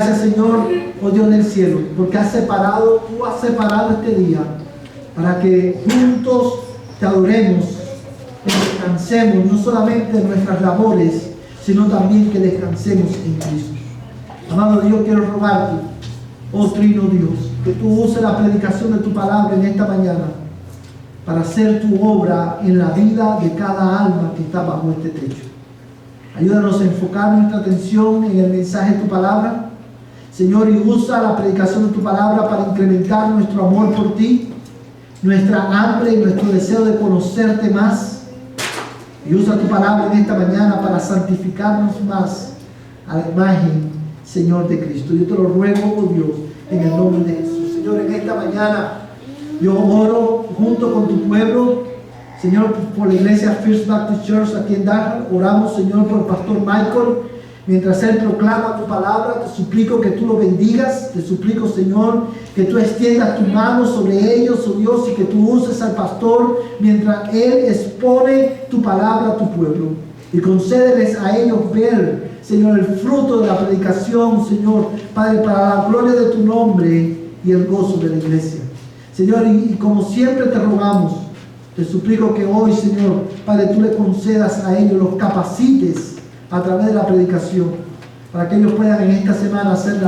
Gracias, Señor, oh Dios del cielo, porque tú has separado este día para que juntos te adoremos y descansemos no solamente de nuestras labores, sino también que descansemos en Cristo. Amado Dios, quiero rogarte, oh Trino Dios, que tú uses la predicación de tu palabra en esta mañana para hacer tu obra en la vida de cada alma que está bajo este techo. Ayúdanos a enfocar nuestra atención en el mensaje de tu palabra, Señor, y usa la predicación de tu palabra para incrementar nuestro amor por ti, nuestra hambre y nuestro deseo de conocerte más. Y usa tu palabra en esta mañana para santificarnos más a la imagen, Señor, de Cristo. Yo te lo ruego, oh Dios, en el nombre de Jesús. Señor, en esta mañana yo oro junto con tu pueblo, Señor, por la iglesia First Baptist Church aquí en Dallas. Oramos, Señor, por el pastor Michael. Mientras él proclama tu palabra, te suplico que tú lo bendigas. Te suplico, Señor, que tú extiendas tu mano sobre ellos, oh Dios, y que tú uses al pastor mientras él expone tu palabra a tu pueblo. Y concédeles a ellos ver, Señor, el fruto de la predicación, Señor, Padre, para la gloria de tu nombre y el gozo de la iglesia. Señor, y como siempre te rogamos, te suplico que hoy, Señor, Padre, tú le concedas a ellos, los capacites a través de la predicación, para que ellos puedan en esta semana ser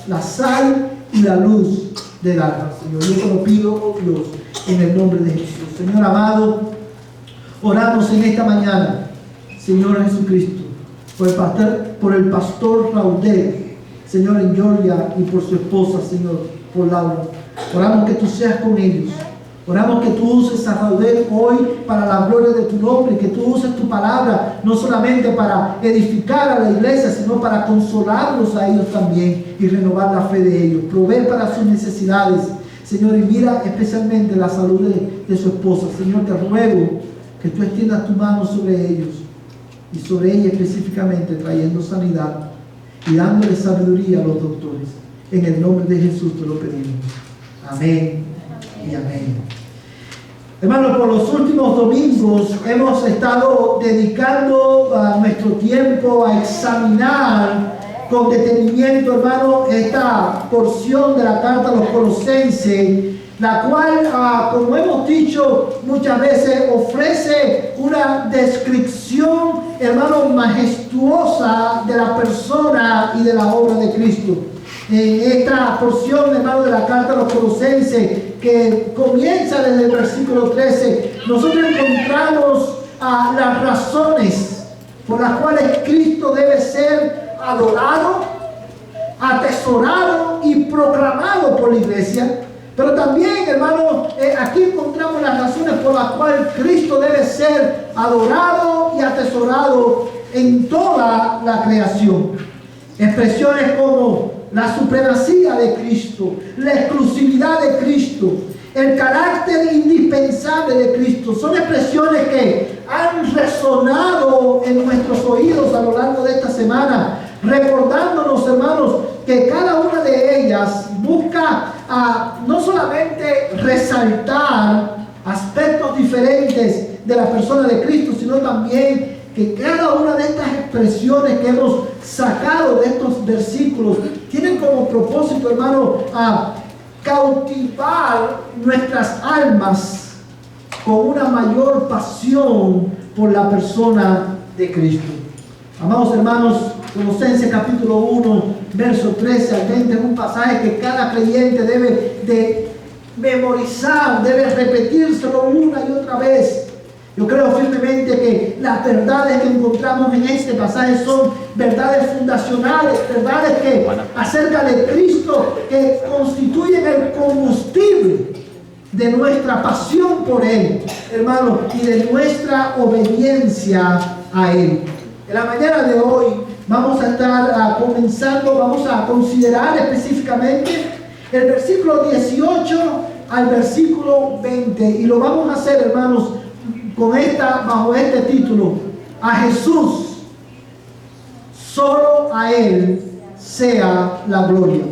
la sal y la luz de Dallas, Señor. Yo te lo pido, oh Dios, en el nombre de Jesús. Señor amado, oramos en esta mañana, Señor Jesucristo, por el pastor Raudel, Señor, en Georgia, y por su esposa, Señor, por Laura. Oramos que tú seas con ellos. Oramos que tú uses a Raudel hoy para la gloria de tu nombre, que tú uses tu palabra no solamente para edificar a la iglesia, sino para consolarlos a ellos también y renovar la fe de ellos, proveer para sus necesidades, Señor, y mira especialmente la salud de su esposa. Señor, te ruego que tú extiendas tu mano sobre ellos y sobre ella específicamente, trayendo sanidad y dándole sabiduría a los doctores. En el nombre de Jesús te lo pedimos. Amén y amén. Hermanos, por los últimos domingos hemos estado dedicando nuestro tiempo a examinar con detenimiento, hermano, esta porción de la carta a los Colosenses, la cual, como hemos dicho muchas veces, ofrece una descripción, hermano, majestuosa de la persona y de la obra de Cristo. En esta porción, hermano, de la carta a los Colosenses, que comienza desde el versículo 13, nosotros encontramos las razones por las cuales Cristo debe ser adorado, atesorado y proclamado por la iglesia. Pero también, hermano, aquí encontramos las razones por las cuales Cristo debe ser adorado y atesorado en toda la creación. Expresiones como la supremacía de Cristo, la exclusividad de Cristo, el carácter indispensable de Cristo, son expresiones que han resonado en nuestros oídos a lo largo de esta semana, recordándonos, hermanos, que cada una de ellas busca no solamente resaltar aspectos diferentes de la persona de Cristo, sino también que cada una de estas expresiones que hemos sacado de estos versículos tienen como propósito, hermano, cautivar nuestras almas con una mayor pasión por la persona de Cristo. Amados hermanos, Colosenses capítulo 1, verso 13 al 20, es un pasaje que cada creyente debe de memorizar, debe repetírselo una y otra vez. Yo creo firmemente que las verdades que encontramos en este pasaje son verdades fundacionales, verdades que acerca de Cristo, que constituyen el combustible de nuestra pasión por Él, hermano, y de nuestra obediencia a Él. En la mañana de hoy vamos a estar comenzando, vamos a considerar específicamente el versículo 18 al versículo 20, y lo vamos a hacer, hermanos, bajo este título: a Jesús, solo a Él sea la gloria.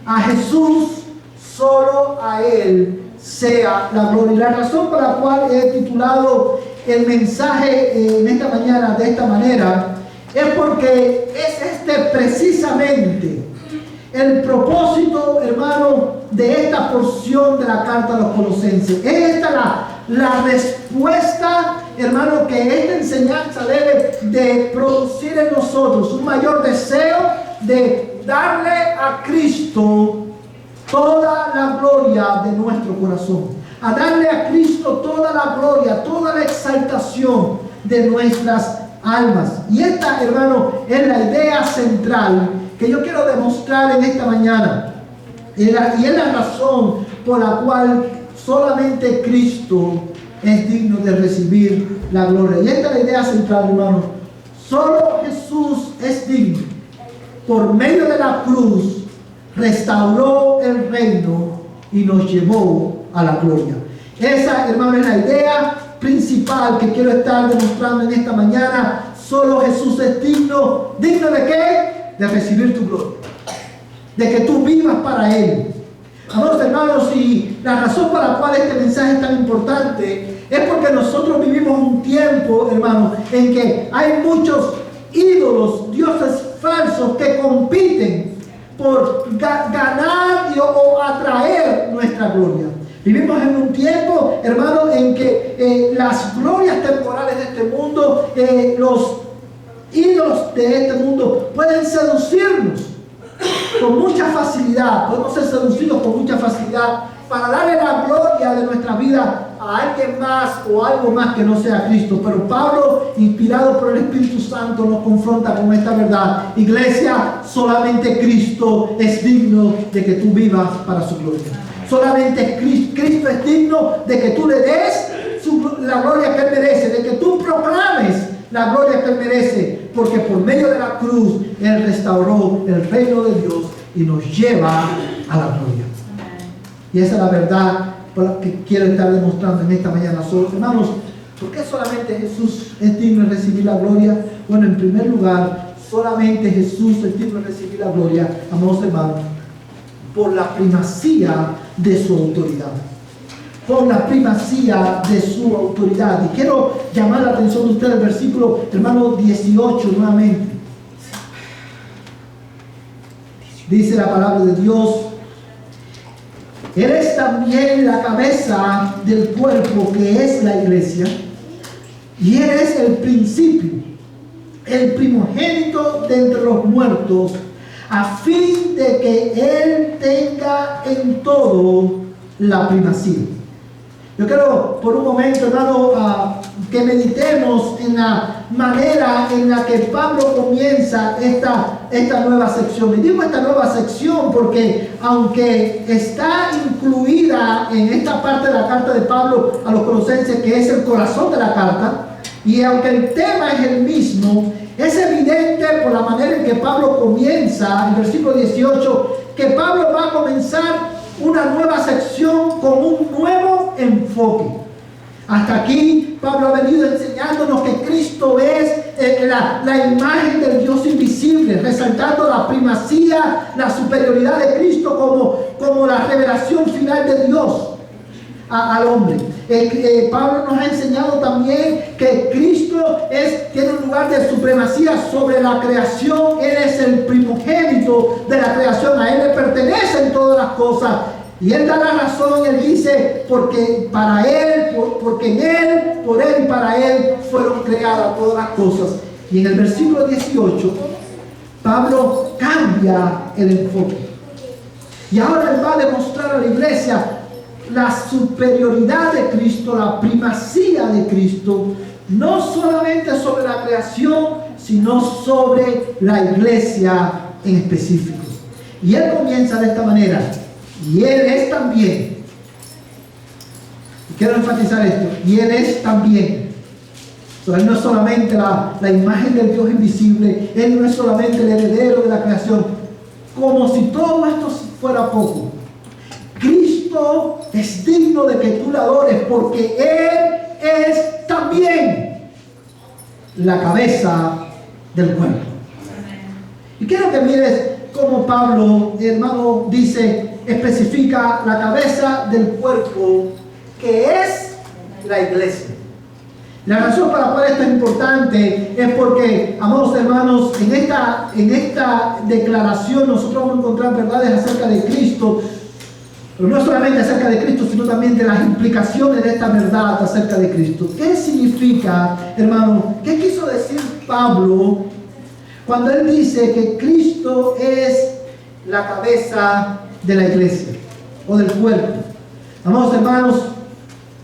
A Jesús, solo a Él sea la gloria. Y la razón por la cual he titulado el mensaje en esta mañana de esta manera es porque es precisamente el propósito, hermano, de esta porción de la carta a los Colosenses. Es esta la respuesta, hermano, que esta enseñanza debe de producir en nosotros un mayor deseo de darle a Cristo toda la gloria de nuestro corazón, a darle a Cristo toda la gloria, toda la exaltación de nuestras almas. Y esta, hermano, es la idea central que yo quiero demostrar en esta mañana. Y es la razón por la cual solamente Cristo es digno de recibir la gloria. Y esta es la idea central, hermano. Solo Jesús es digno. Por medio de la cruz restauró el reino y nos llevó a la gloria. Esa, hermano, es la idea principal que quiero estar demostrando en esta mañana. Solo Jesús es digno. ¿Digno de qué? De recibir tu gloria, de que tú vivas para Él. Amados hermanos, y la razón por la cual este mensaje es tan importante es porque nosotros vivimos un tiempo, hermanos, en que hay muchos ídolos, dioses falsos que compiten por ganar o atraer nuestra gloria. Vivimos en un tiempo, hermanos, en que las glorias temporales de este mundo, los ídolos de este mundo pueden seducirnos con mucha facilidad. Podemos ser seducidos con mucha facilidad para darle la gloria de nuestra vida a alguien más o algo más que no sea Cristo. Pero Pablo, inspirado por el Espíritu Santo, nos confronta con esta verdad. Iglesia, solamente Cristo es digno de que tú vivas para su gloria. Solamente Cristo es digno de que tú le des la gloria que Él merece, de que tú proclames la gloria que Él merece, porque por medio de la cruz Él restauró el reino de Dios y nos lleva a la gloria. Y esa es la verdad por la que quiero estar demostrando en esta mañana. Hermanos, ¿por qué solamente Jesús es digno de recibir la gloria? Bueno, en primer lugar, solamente Jesús es digno de recibir la gloria, amados hermanos, por la primacía de su autoridad. Por la primacía de su autoridad. Y quiero llamar la atención de ustedes el versículo, hermano, 18 nuevamente. Dice la palabra de Dios: Él es también la cabeza del cuerpo, que es la iglesia, y Él es el principio, el primogénito de entre los muertos, a fin de que Él tenga en todo la primacía. Yo quiero por un momento, hermano, que meditemos en la manera en la que Pablo comienza esta nueva sección. Y digo esta nueva sección porque, aunque está incluida en esta parte de la carta de Pablo a los Colosenses, que es el corazón de la carta, y aunque el tema es el mismo, es evidente por la manera en que Pablo comienza, el versículo 18, que Pablo va a comenzar una nueva sección con un nuevo enfoque. Hasta aquí Pablo ha venido enseñándonos que Cristo es la imagen del Dios invisible, resaltando la primacía, la superioridad de Cristo como la revelación final de Dios al hombre. Pablo nos ha enseñado también que Cristo tiene un lugar de supremacía sobre la creación. Él es el primogénito de la creación, a Él le pertenecen todas las cosas. Y Él da la razón, Él dice, porque para Él, porque en Él, por Él y para Él fueron creadas todas las cosas. Y en el versículo 18, Pablo cambia el enfoque. Y ahora Él va a demostrar a la iglesia la superioridad de Cristo, la primacía de Cristo, no solamente sobre la creación, sino sobre la iglesia en específico. Y Él comienza de esta manera: y Él es también, y quiero enfatizar esto, y Él es también. Él no es solamente la imagen del Dios invisible, Él no es solamente el heredero de la creación. Como si todo esto fuera poco, Cristo es digno de que tú le adores, porque Él es también la cabeza del cuerpo. Y quiero que mires cómo Pablo, hermano, especifica la cabeza del cuerpo, que es la iglesia. La razón por la cual esto es importante es porque, amados hermanos, en esta declaración nosotros vamos a encontrar verdades acerca de Cristo, pero no solamente acerca de Cristo, sino también de las implicaciones de esta verdad acerca de Cristo. ¿Qué significa, hermano? ¿Qué quiso decir Pablo cuando él dice que Cristo es la cabeza de la iglesia o del cuerpo? Amados hermanos,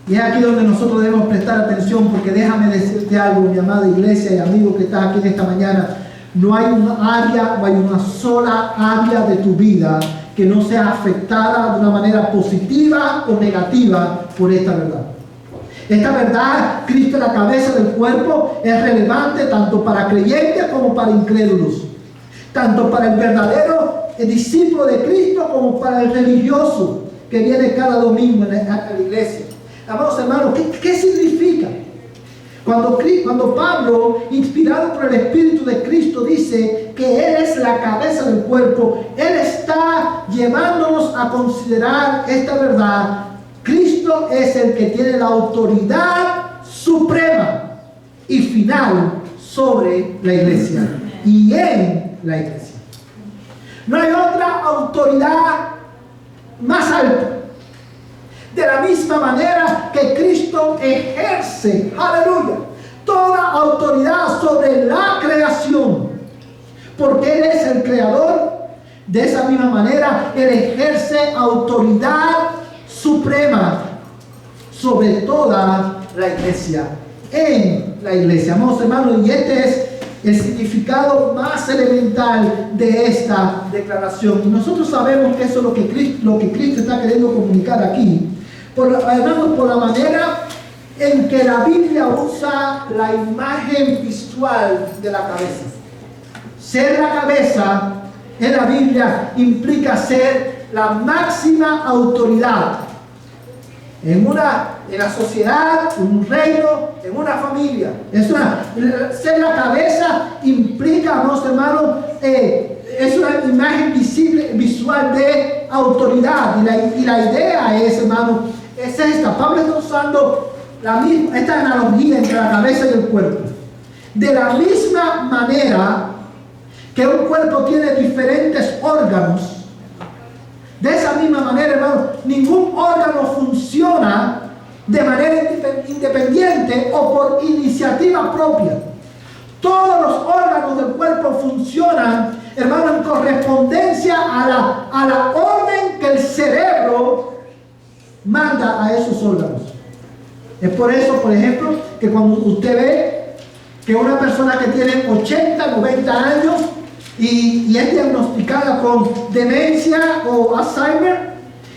y es aquí donde nosotros debemos prestar atención, porque déjame decirte algo, mi amada iglesia y amigo que estás aquí en esta mañana. No hay una sola área de tu vida que no sea afectada de una manera positiva o negativa por esta verdad. Esta verdad, Cristo es la cabeza del cuerpo, es relevante tanto para creyentes como para incrédulos. Tanto para el verdadero discípulo de Cristo como para el religioso que viene cada domingo a la iglesia. Amados hermanos, ¿qué significa? Cuando Pablo, inspirado por el Espíritu de Cristo, dice que Él es la cabeza del cuerpo, Él está llevándonos a considerar esta verdad. Cristo es el que tiene la autoridad suprema y final sobre la iglesia y en la iglesia. No hay otra autoridad más alta. De la misma manera que Cristo ejerce, aleluya, toda autoridad sobre la creación, porque Él es el creador, de esa misma manera Él ejerce autoridad suprema sobre toda la iglesia, en la iglesia. Amados hermanos, y este es el significado más elemental de esta declaración. Y nosotros sabemos que eso es lo que Cristo está queriendo comunicar aquí. Por la manera en que la Biblia usa la imagen visual de la cabeza. Ser la cabeza en la Biblia implica ser la máxima autoridad en la sociedad, en un reino, en una familia. Ser la cabeza implica, amados hermanos, es una imagen visual de autoridad. Y la idea es, hermano, es esta. Pablo está usando esta analogía entre la cabeza y el cuerpo. De la misma manera que un cuerpo tiene diferentes órganos, de esa misma manera, hermano, ningún órgano funciona de manera independiente o por iniciativa propia. Todos los órganos del cuerpo funcionan, hermano, en correspondencia a la orden que el cerebro manda a esos órganos. Es por eso, por ejemplo, que cuando usted ve que una persona que tiene 80, 90 años y es diagnosticada con demencia o Alzheimer,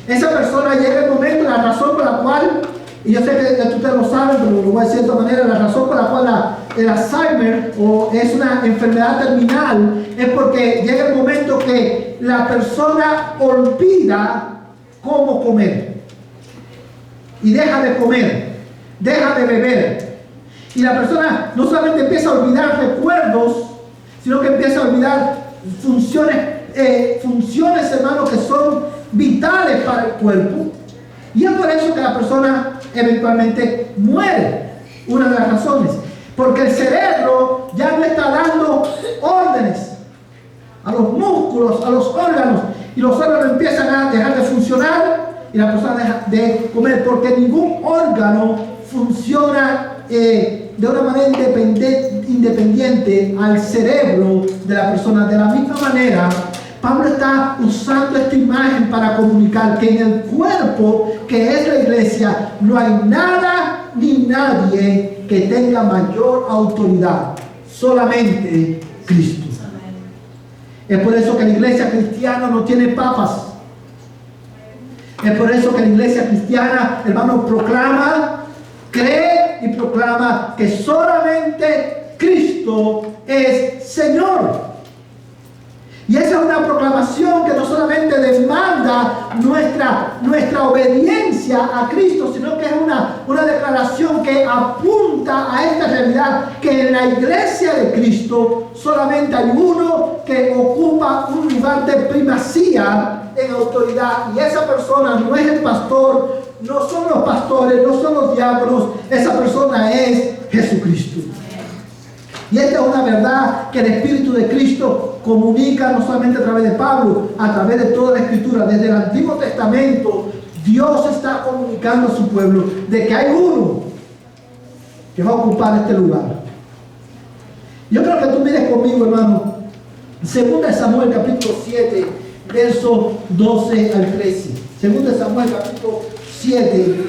esa persona llega el momento, la razón por la cual, y yo sé que ustedes lo saben, pero lo voy a decir de esta manera, la razón por la cual el Alzheimer es una enfermedad terminal es porque llega el momento que la persona olvida cómo comer y deja de comer, deja de beber, y la persona no solamente empieza a olvidar recuerdos, sino que empieza a olvidar funciones, hermanos, que son vitales para el cuerpo. Y es por eso que la persona eventualmente muere. Una de las razones. Porque el cerebro ya no está dando órdenes a los músculos, a los órganos. Y los órganos empiezan a dejar de funcionar y la persona deja de comer. Porque ningún órgano funciona de una manera independiente al cerebro de la persona. De la misma manera, Pablo está usando esta imagen para comunicar que en el cuerpo que es la iglesia no hay nada ni nadie que tenga mayor autoridad, solamente Cristo. Es por eso que la iglesia cristiana no tiene papas. Es por eso que la iglesia cristiana, hermano, cree y proclama que solamente Cristo es Señor. Y esa es una proclamación que no solamente demanda nuestra obediencia a Cristo, sino que es una declaración que apunta a esta realidad, que en la iglesia de Cristo solamente hay uno que ocupa un lugar de primacía en autoridad, y esa persona no es el pastor, no son los pastores, no son los diáconos, esa persona es Jesucristo. Y esta es una verdad que el Espíritu de Cristo comunica no solamente a través de Pablo, a través de toda la Escritura. Desde el Antiguo Testamento, Dios está comunicando a su pueblo de que hay uno que va a ocupar este lugar. Yo creo que tú mires conmigo, hermano, 2 Samuel capítulo 7, versos 12 al 13. 2 Samuel capítulo 7,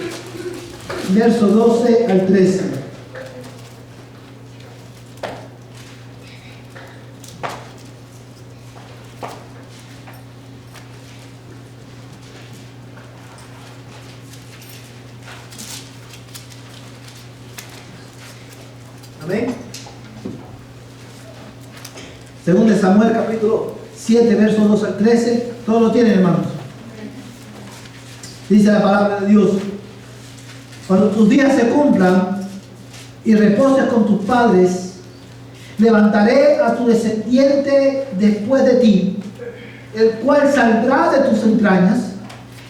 versos 12 al 13. Amén. 2 Samuel capítulo 7, versos 2 al 13. Todos lo tienen, hermanos. Dice la palabra de Dios: cuando tus días se cumplan y reposes con tus padres, levantaré a tu descendiente después de ti, el cual saldrá de tus entrañas,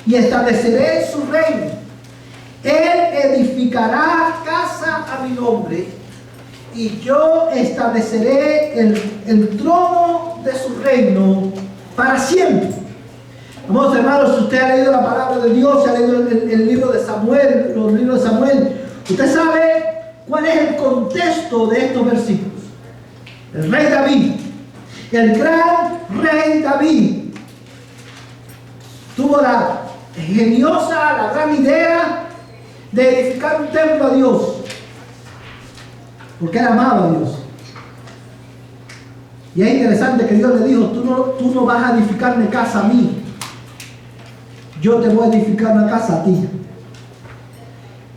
y estableceré su reino. Él edificará casa a mi nombre, y yo estableceré el trono de su reino para siempre. Vamos, hermanos, si usted ha leído la palabra de Dios, si ha leído el libro de Samuel, los libros de Samuel, usted sabe cuál es el contexto de estos versículos. El rey David, el gran rey David, tuvo la geniosa, la gran idea de edificar un templo a Dios, porque él amaba a Dios. Y es interesante que Dios le dijo: tú no vas a edificarme casa a mí, yo te voy a edificar una casa a ti.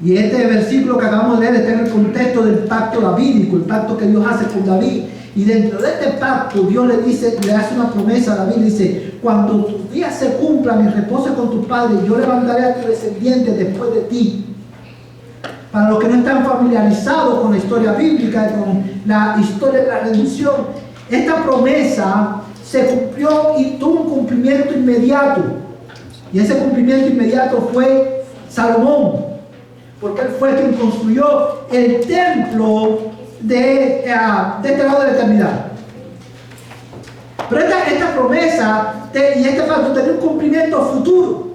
Y este versículo que acabamos de leer está en el contexto del pacto davídico, el pacto que Dios hace con David. Y dentro de este pacto Dios le hace una promesa a David. Dice: cuando tus días se cumplan y reposes con tus padres, yo levantaré a tu descendiente después de ti. Para los que no están familiarizados con la historia bíblica y con la historia de la redención, esta promesa se cumplió y tuvo un cumplimiento inmediato. Y ese cumplimiento inmediato fue Salomón, porque él fue quien construyó el templo de este lado de la eternidad. Pero esta promesa y este pacto tenía un cumplimiento futuro.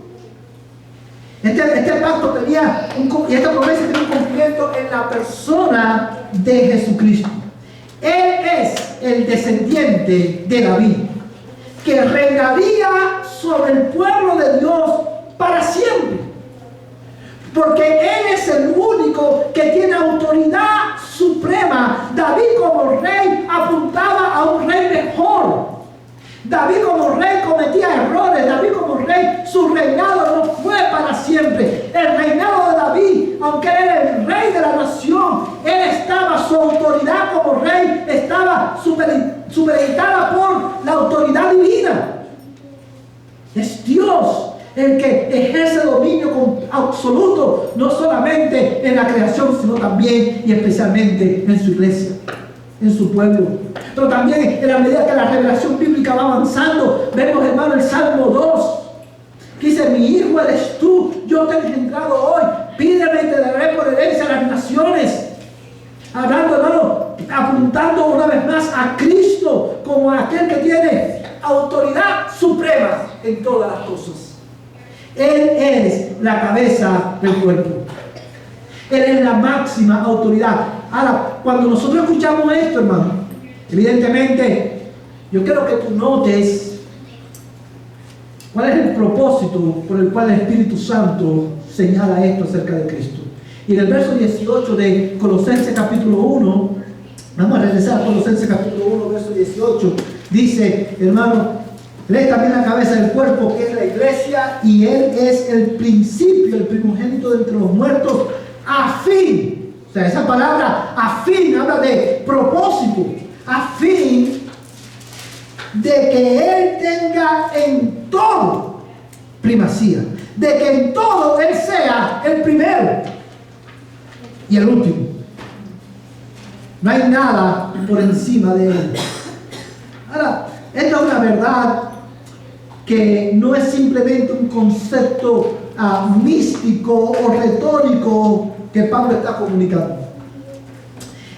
Este pacto tenía y esta promesa tenía un cumplimiento en la persona de Jesucristo. Él es el descendiente de David, que reinaría sobre el pueblo de Dios para siempre. Porque Él es el único que tiene autoridad suprema. David como rey apuntaba a un rey mejor. David como rey cometía errores. David como rey, su reinado no fue para siempre. El reinado de David, aunque él era el rey de la nación, su autoridad como rey estaba supeditada por la autoridad divina. Es Dios el que ejerce dominio absoluto, no solamente en la creación, sino también y especialmente en su iglesia, en su pueblo. Pero también en la medida que la revelación bíblica va avanzando, vemos, hermano, el Salmo 2, que dice: mi hijo eres tú, yo te he engendrado hoy, pídeme y te daré por herencia a las naciones. Hablando, hermano, apuntando una vez más a Cristo como aquel que tiene autoridad suprema en todas las cosas. Él es la cabeza del cuerpo. Él es la máxima autoridad. Ahora, cuando nosotros escuchamos esto, hermano, evidentemente, yo quiero que tú notes cuál es el propósito por el cual el Espíritu Santo señala esto acerca de Cristo. Y en el verso 18 de Colosenses capítulo 1, vamos a regresar a Colosenses capítulo 1, verso 18, dice, hermano, Él es también la cabeza del cuerpo, que es la iglesia, y Él es el principio, el primogénito de entre los muertos, a fin, o sea, esa palabra a fin habla de propósito, a fin de que Él tenga en todo primacía, de que en todo Él sea el primero y el último. No hay nada por encima de Él. Ahora, esta es una verdad que no es simplemente un concepto místico o retórico que Pablo está comunicando.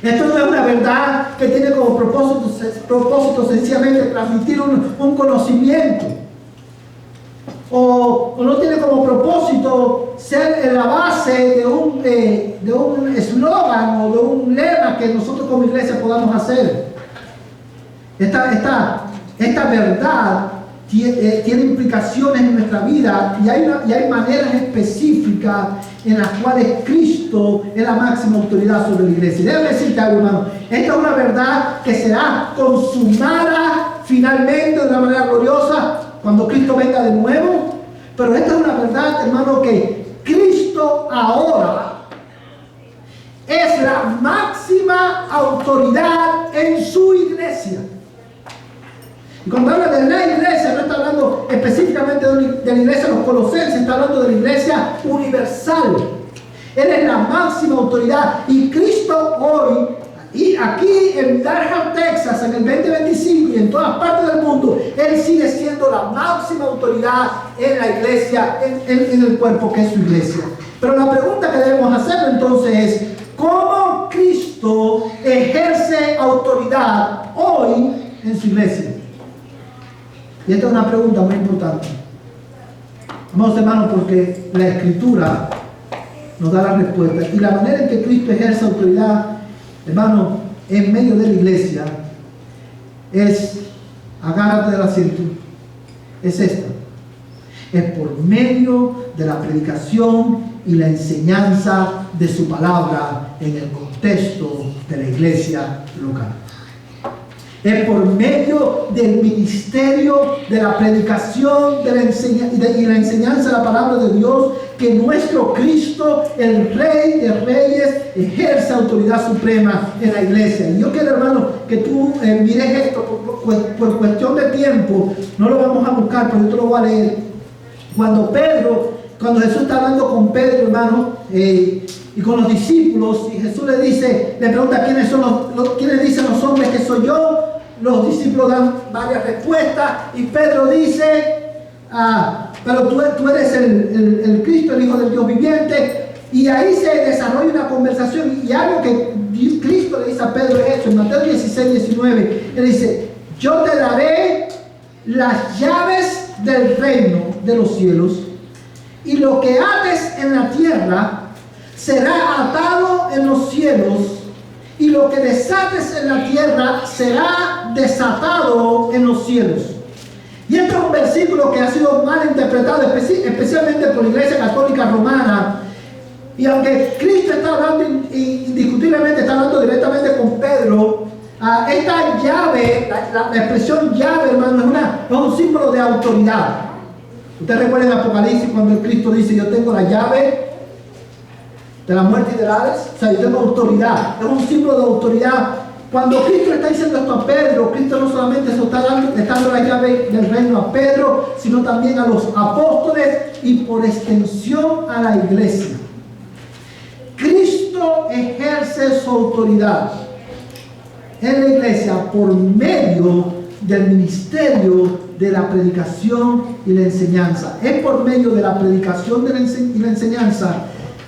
Esto no es una verdad que tiene como propósito sencillamente transmitir un conocimiento. O no tiene como propósito ser la base de un eslogan o de un lema que nosotros como iglesia podamos hacer. Esta verdad tiene implicaciones en nuestra vida y hay maneras específicas en las cuales Cristo es la máxima autoridad sobre la iglesia. Y déjame decirte algo, hermano, esta es una verdad que será consumada finalmente de una manera gloriosa cuando Cristo venga de nuevo. Pero esta es una verdad, hermano, que Cristo ahora es la máxima autoridad en su iglesia. Y cuando habla de la iglesia, no está hablando específicamente de la iglesia de los Colosenses, está hablando de la iglesia universal. Él es la máxima autoridad. Y Cristo hoy, y aquí en Dallas, Texas, en el 2025 y en todas partes del mundo, Él sigue siendo la máxima autoridad en la iglesia, en el cuerpo que es su iglesia. Pero la pregunta que debemos hacer entonces es, ¿cómo Cristo ejerce autoridad hoy en su iglesia? Y esta es una pregunta muy importante. Amados hermanos, porque la Escritura nos da la respuesta. Y la manera en que Cristo ejerce autoridad, hermano, en medio de la iglesia, es, agárrate del asiento, es esta. Es por medio de la predicación y la enseñanza de su palabra en el contexto de la iglesia local. Es por medio del ministerio de la predicación y la enseñanza de la palabra de Dios que nuestro Cristo, el Rey de Reyes, ejerce autoridad suprema en la iglesia. Y yo quiero, hermano, que tú mires esto por cuestión de tiempo. No lo vamos a buscar, pero yo te lo voy a leer. Cuando Jesús está hablando con Pedro, hermano, y con los discípulos, y Jesús le pregunta quiénes dicen los hombres que soy yo. Los discípulos dan varias respuestas y Pedro dice, pero tú eres el Cristo, el Hijo del Dios viviente. Y ahí se desarrolla una conversación, y algo que Cristo le dice a Pedro es esto, en Mateo 16, 19, él dice, yo te daré las llaves del reino de los cielos, y lo que ates en la tierra será atado en los cielos, y lo que desates en la tierra será desatado en los cielos. Y este es un versículo que ha sido mal interpretado, especialmente por la Iglesia Católica Romana. Y aunque Cristo está hablando, indiscutiblemente está hablando directamente con Pedro, esta llave, la expresión llave, hermano, es un símbolo de autoridad. Usted recuerda en Apocalipsis cuando el Cristo dice, yo tengo la llave de la muerte y del Hades. O sea, yo tengo autoridad. Es un símbolo de autoridad. Cuando Cristo está diciendo esto a Pedro, Cristo no solamente se está dando la llave del reino a Pedro, sino también a los apóstoles y por extensión a la iglesia. Cristo ejerce su autoridad en la iglesia por medio del ministerio de la predicación y la enseñanza. Es por medio de la predicación y la enseñanza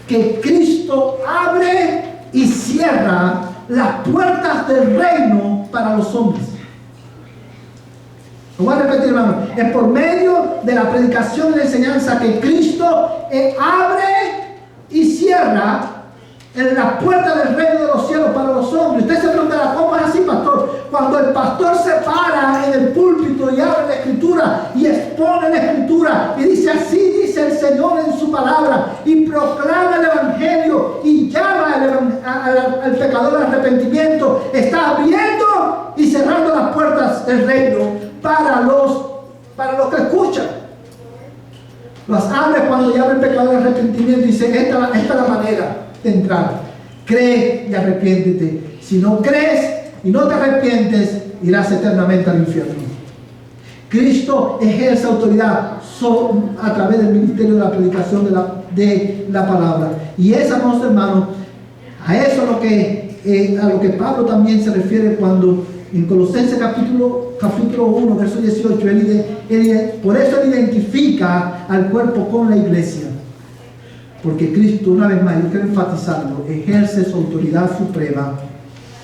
que Cristo abre y cierra las puertas del reino para los hombres. Lo voy a repetir, hermano. Es por medio de la predicación y la enseñanza que Cristo abre y cierra en las puertas del reino de los cielos para los hombres. Usted se preguntará, ¿cómo es así, pastor? Cuando el pastor se para en el púlpito y abre la escritura y expone la escritura y dice, así dice el Señor en su palabra, y proclama el evangelio y llama al pecador al arrepentimiento, está abriendo y cerrando las puertas del reino para los que escuchan. Las abre cuando llama el pecador al arrepentimiento y dice, esta es la manera de entrar. Cree y arrepiéntete. Si no crees y no te arrepientes, irás eternamente al infierno. Cristo ejerce autoridad a través del ministerio de la predicación de la palabra. Y es, amados hermanos, a eso a lo que Pablo también se refiere cuando en Colosenses capítulo 1, verso 18, por eso él identifica al cuerpo con la iglesia. Porque Cristo, una vez más, yo quiero enfatizarlo, ejerce su autoridad suprema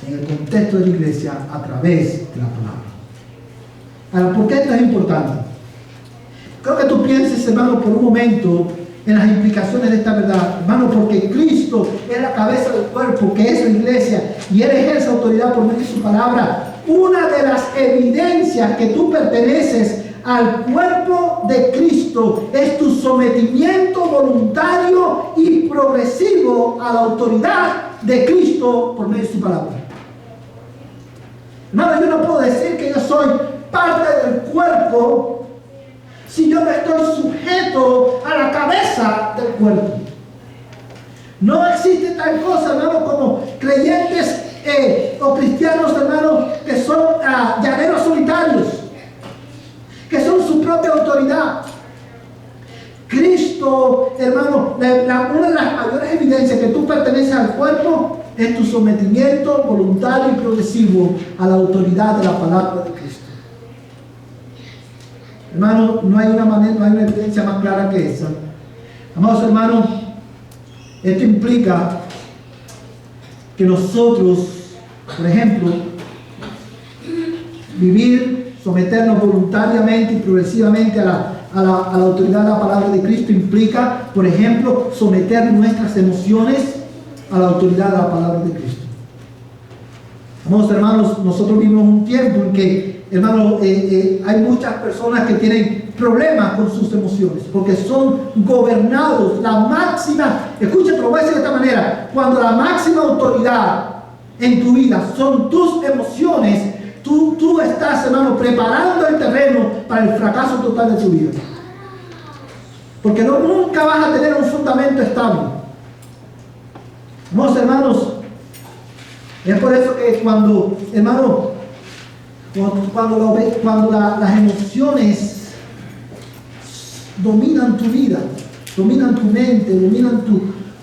en el contexto de la iglesia a través de la palabra. Ahora, ¿por qué esto es importante? Creo que tú pienses, hermano, por un momento en las implicaciones de esta verdad, hermano, porque Cristo es la cabeza del cuerpo, que es la iglesia, y Él ejerce autoridad por medio de su palabra. Una de las evidencias que tú perteneces al cuerpo de Cristo es tu sometimiento voluntario y progresivo a la autoridad de Cristo por medio de su palabra. Hermano, yo no puedo decir que yo soy parte del cuerpo si yo no estoy sujeto a la cabeza del cuerpo. No existe tal cosa, hermano, como creyentes o cristianos, hermano, que son llaneros solitarios, que son su propia autoridad. Cristo, hermano, una de las mayores evidencias que tú perteneces al cuerpo es tu sometimiento voluntario y progresivo a la autoridad de la palabra de Cristo. Hermano, no hay una evidencia más clara que esa. Amados hermanos, esto implica que nosotros, por ejemplo, someternos voluntariamente y progresivamente a la autoridad de la palabra de Cristo implica, por ejemplo, someter nuestras emociones a la autoridad de la palabra de Cristo. Amados hermanos, nosotros vivimos un tiempo en que, hermano, hay muchas personas que tienen problemas con sus emociones, porque son gobernados. La máxima, escucha, te lo voy a decir de esta manera, cuando la máxima autoridad en tu vida son tus emociones, tú estás, hermano, preparando el terreno para el fracaso total de tu vida. Porque nunca vas a tener un fundamento estable. Amados hermanos, es por eso que cuando las emociones dominan tu vida, dominan tu mente, dominan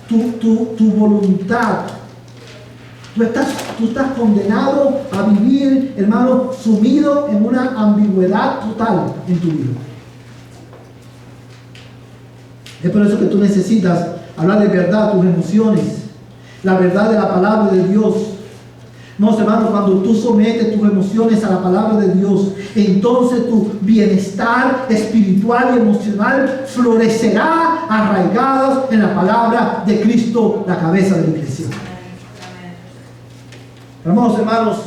tu voluntad, tú estás condenado a vivir, hermano, sumido en una ambigüedad total en tu vida. Es por eso que tú necesitas hablar de verdad a tus emociones, la verdad de la palabra de Dios. No, hermano, cuando tú sometes tus emociones a la palabra de Dios, entonces tu bienestar espiritual y emocional florecerá arraigados en la palabra de Cristo, la cabeza de la iglesia. Hermanos,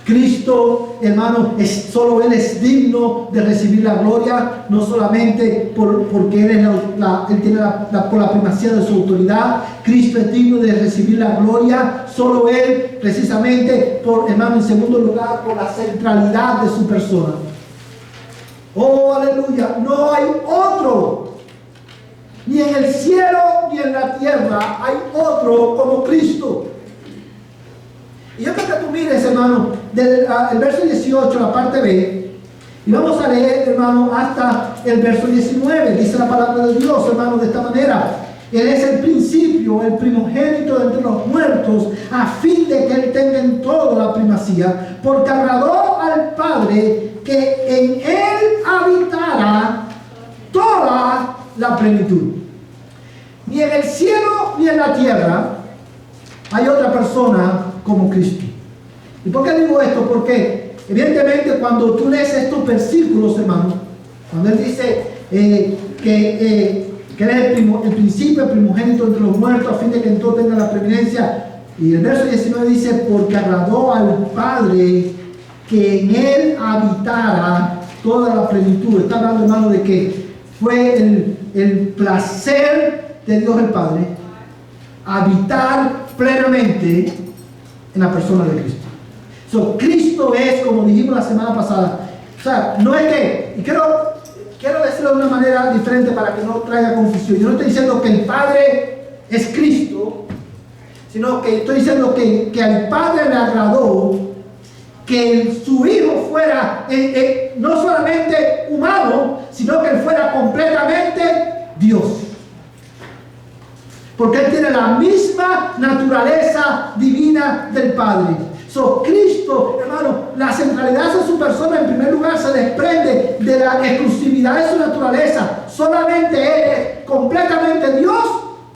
Cristo, hermano, solo Él es digno de recibir la gloria, no solamente porque Él tiene por la primacía de su autoridad. Cristo es digno de recibir la gloria, solo Él, precisamente, hermano, en segundo lugar, por la centralidad de su persona. Oh, aleluya, no hay otro, ni en el cielo ni en la tierra hay otro como Cristo. Y yo creo que tú mires, hermano, el verso 18, la parte B, y vamos a leer, hermano, hasta el verso 19. Dice la palabra de Dios, hermano, de esta manera: Él es el principio, el primogénito de entre los muertos, a fin de que Él tenga en todo la primacía, porque agradó al Padre que en Él habitara toda la plenitud. Ni en el cielo ni en la tierra hay otra persona como Cristo. ¿Y por qué digo esto? Porque evidentemente cuando tú lees estos versículos, hermano, cuando Él dice que Él es el principio, el primogénito entre los muertos, a fin de que en todo tenga la preeminencia, y el verso 19 dice: porque agradó al Padre que en Él habitara toda la plenitud. Está hablando, hermano, de que fue el placer de Dios el Padre habitar plenamente en la persona de Cristo. Cristo es, como dijimos la semana pasada, o sea, no es que, y quiero decirlo de una manera diferente para que no traiga confusión. Yo no estoy diciendo que el Padre es Cristo, sino que estoy diciendo que al Padre le agradó que su Hijo fuera no solamente humano, sino que Él fuera completamente Dios. Porque Él tiene la misma naturaleza divina del Padre. Cristo, hermano, la centralidad de su persona en primer lugar se desprende de la exclusividad de su naturaleza. Solamente Él es completamente Dios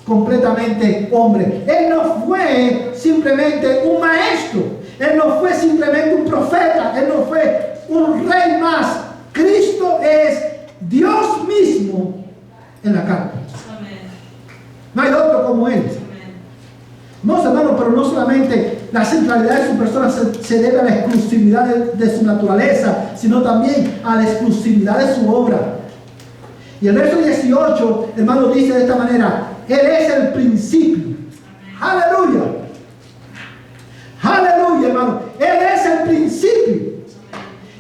completamente hombre. Él no fue simplemente un maestro. Él no fue simplemente un profeta. Él no fue un rey más. Cristo es Dios mismo en la carne. No hay otro como Él. No, hermano, pero no solamente la centralidad de su persona se debe a la exclusividad de su naturaleza, sino también a la exclusividad de su obra. Y el verso 18, hermano, dice de esta manera: Él es el principio. Aleluya. Aleluya, hermano. Él es el principio.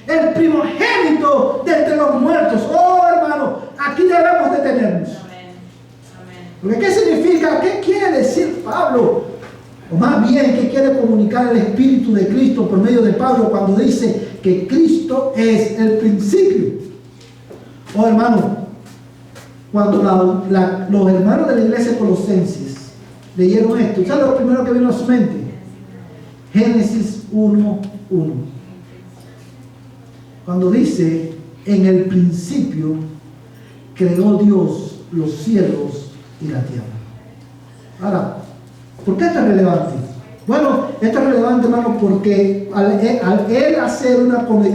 El primogénito de entre los muertos. Oh, hermano, aquí debemos detenernos. Porque ¿qué significa? ¿Qué quiere decir Pablo? O más bien, ¿qué quiere comunicar el Espíritu de Cristo por medio de Pablo cuando dice que Cristo es el principio? Oh, hermano, cuando los hermanos de la iglesia colosenses leyeron esto, ¿sabes lo primero que vino a su mente? Génesis 1:1. Cuando dice: en el principio creó Dios los cielos y la tierra. Ahora, ¿por qué esto es relevante? Bueno, esto es relevante, hermano, porque al él hacer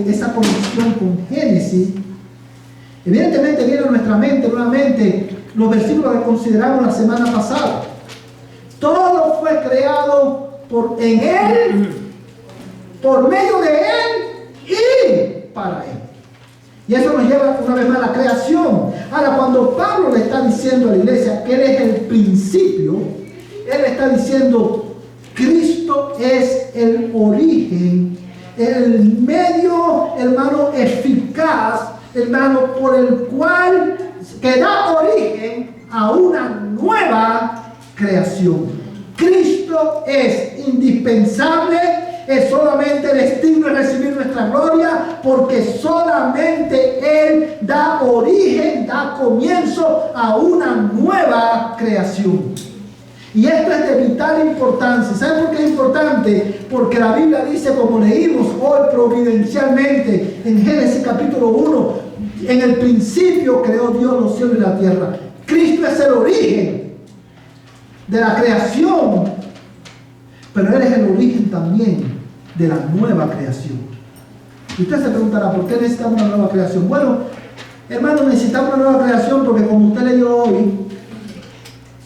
esa conexión con Génesis, evidentemente viene a nuestra mente nuevamente los versículos que consideramos la semana pasada. Todo fue creado en Él, por medio de Él y para Él. Y eso nos lleva una vez más a la creación. Ahora, cuando Pablo le está diciendo a la iglesia que Él es el principio, Él está diciendo: Cristo es el origen, el medio, hermano, eficaz, hermano, por el cual que da origen a una nueva creación. Cristo es indispensable, es solamente destino de recibir nuestra gloria, porque solamente Él da origen, da comienzo a una nueva creación. Y esto es de vital importancia. ¿Saben por qué es importante? Porque la Biblia dice, como leímos hoy providencialmente en Génesis capítulo 1, en el principio creó Dios los cielos y la tierra. Cristo es el origen de la creación, pero Él es el origen también de la nueva creación. Y usted se preguntará: ¿por qué necesitamos una nueva creación? Bueno, hermano, necesitamos una nueva creación porque, como usted leyó hoy,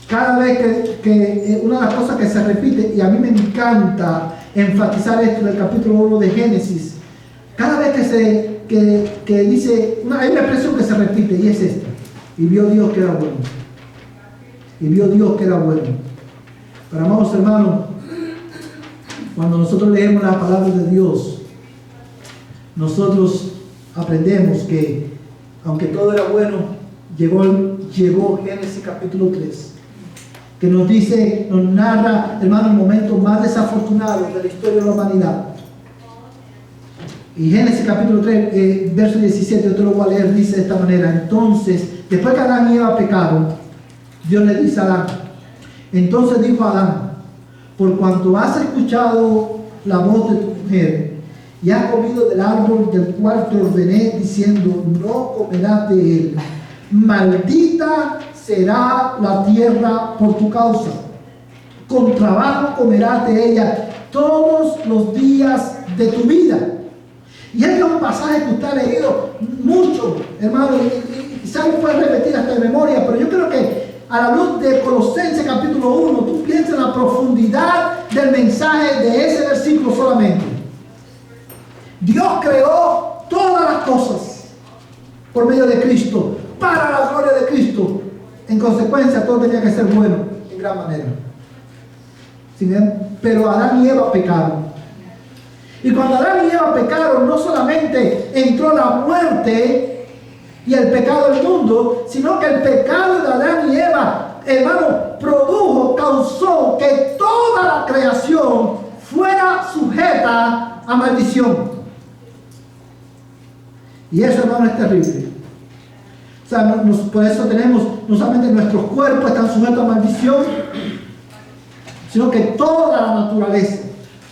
cada vez que una de las cosas que se repite, y a mí me encanta enfatizar esto del capítulo 1 de Génesis, cada vez que dice, hay una expresión que se repite, y es esta: y vio Dios que era bueno. Y vio Dios que era bueno. Pero, amados hermanos, cuando nosotros leemos las palabras de Dios, nosotros aprendemos que, aunque todo era bueno, llegó Génesis capítulo 3, que nos dice, nos narra, hermano, el momento más desafortunado de la historia de la humanidad. Y Génesis capítulo 3, verso 17, yo te lo voy a leer, dice de esta manera: entonces, después que Adán y Eva pecaron, Dios le dice a Adán, entonces dijo a Adán: por cuanto has escuchado la voz de tu mujer y has comido del árbol del cual te ordené, diciendo, no comerás de él, maldita será la tierra por tu causa, con trabajo comerás de ella todos los días de tu vida. Y este es un pasaje que usted ha leído mucho, hermano, y quizás lo puede repetir hasta de memoria, pero yo creo que a la luz de Colosenses capítulo 1, tú piensas en la profundidad del mensaje de ese versículo solamente. Dios creó todas las cosas por medio de Cristo, para la gloria de Cristo. En consecuencia, todo tenía que ser bueno en gran manera. ¿Sí? Pero Adán y Eva pecaron. Y cuando Adán y Eva pecaron, no solamente entró la muerte y el pecado del mundo, sino que el pecado de Adán y Eva, hermano, causó que toda la creación fuera sujeta a maldición. Y eso, hermano, es terrible. O sea, por eso tenemos, no solamente nuestros cuerpos están sujetos a maldición, sino que toda la naturaleza,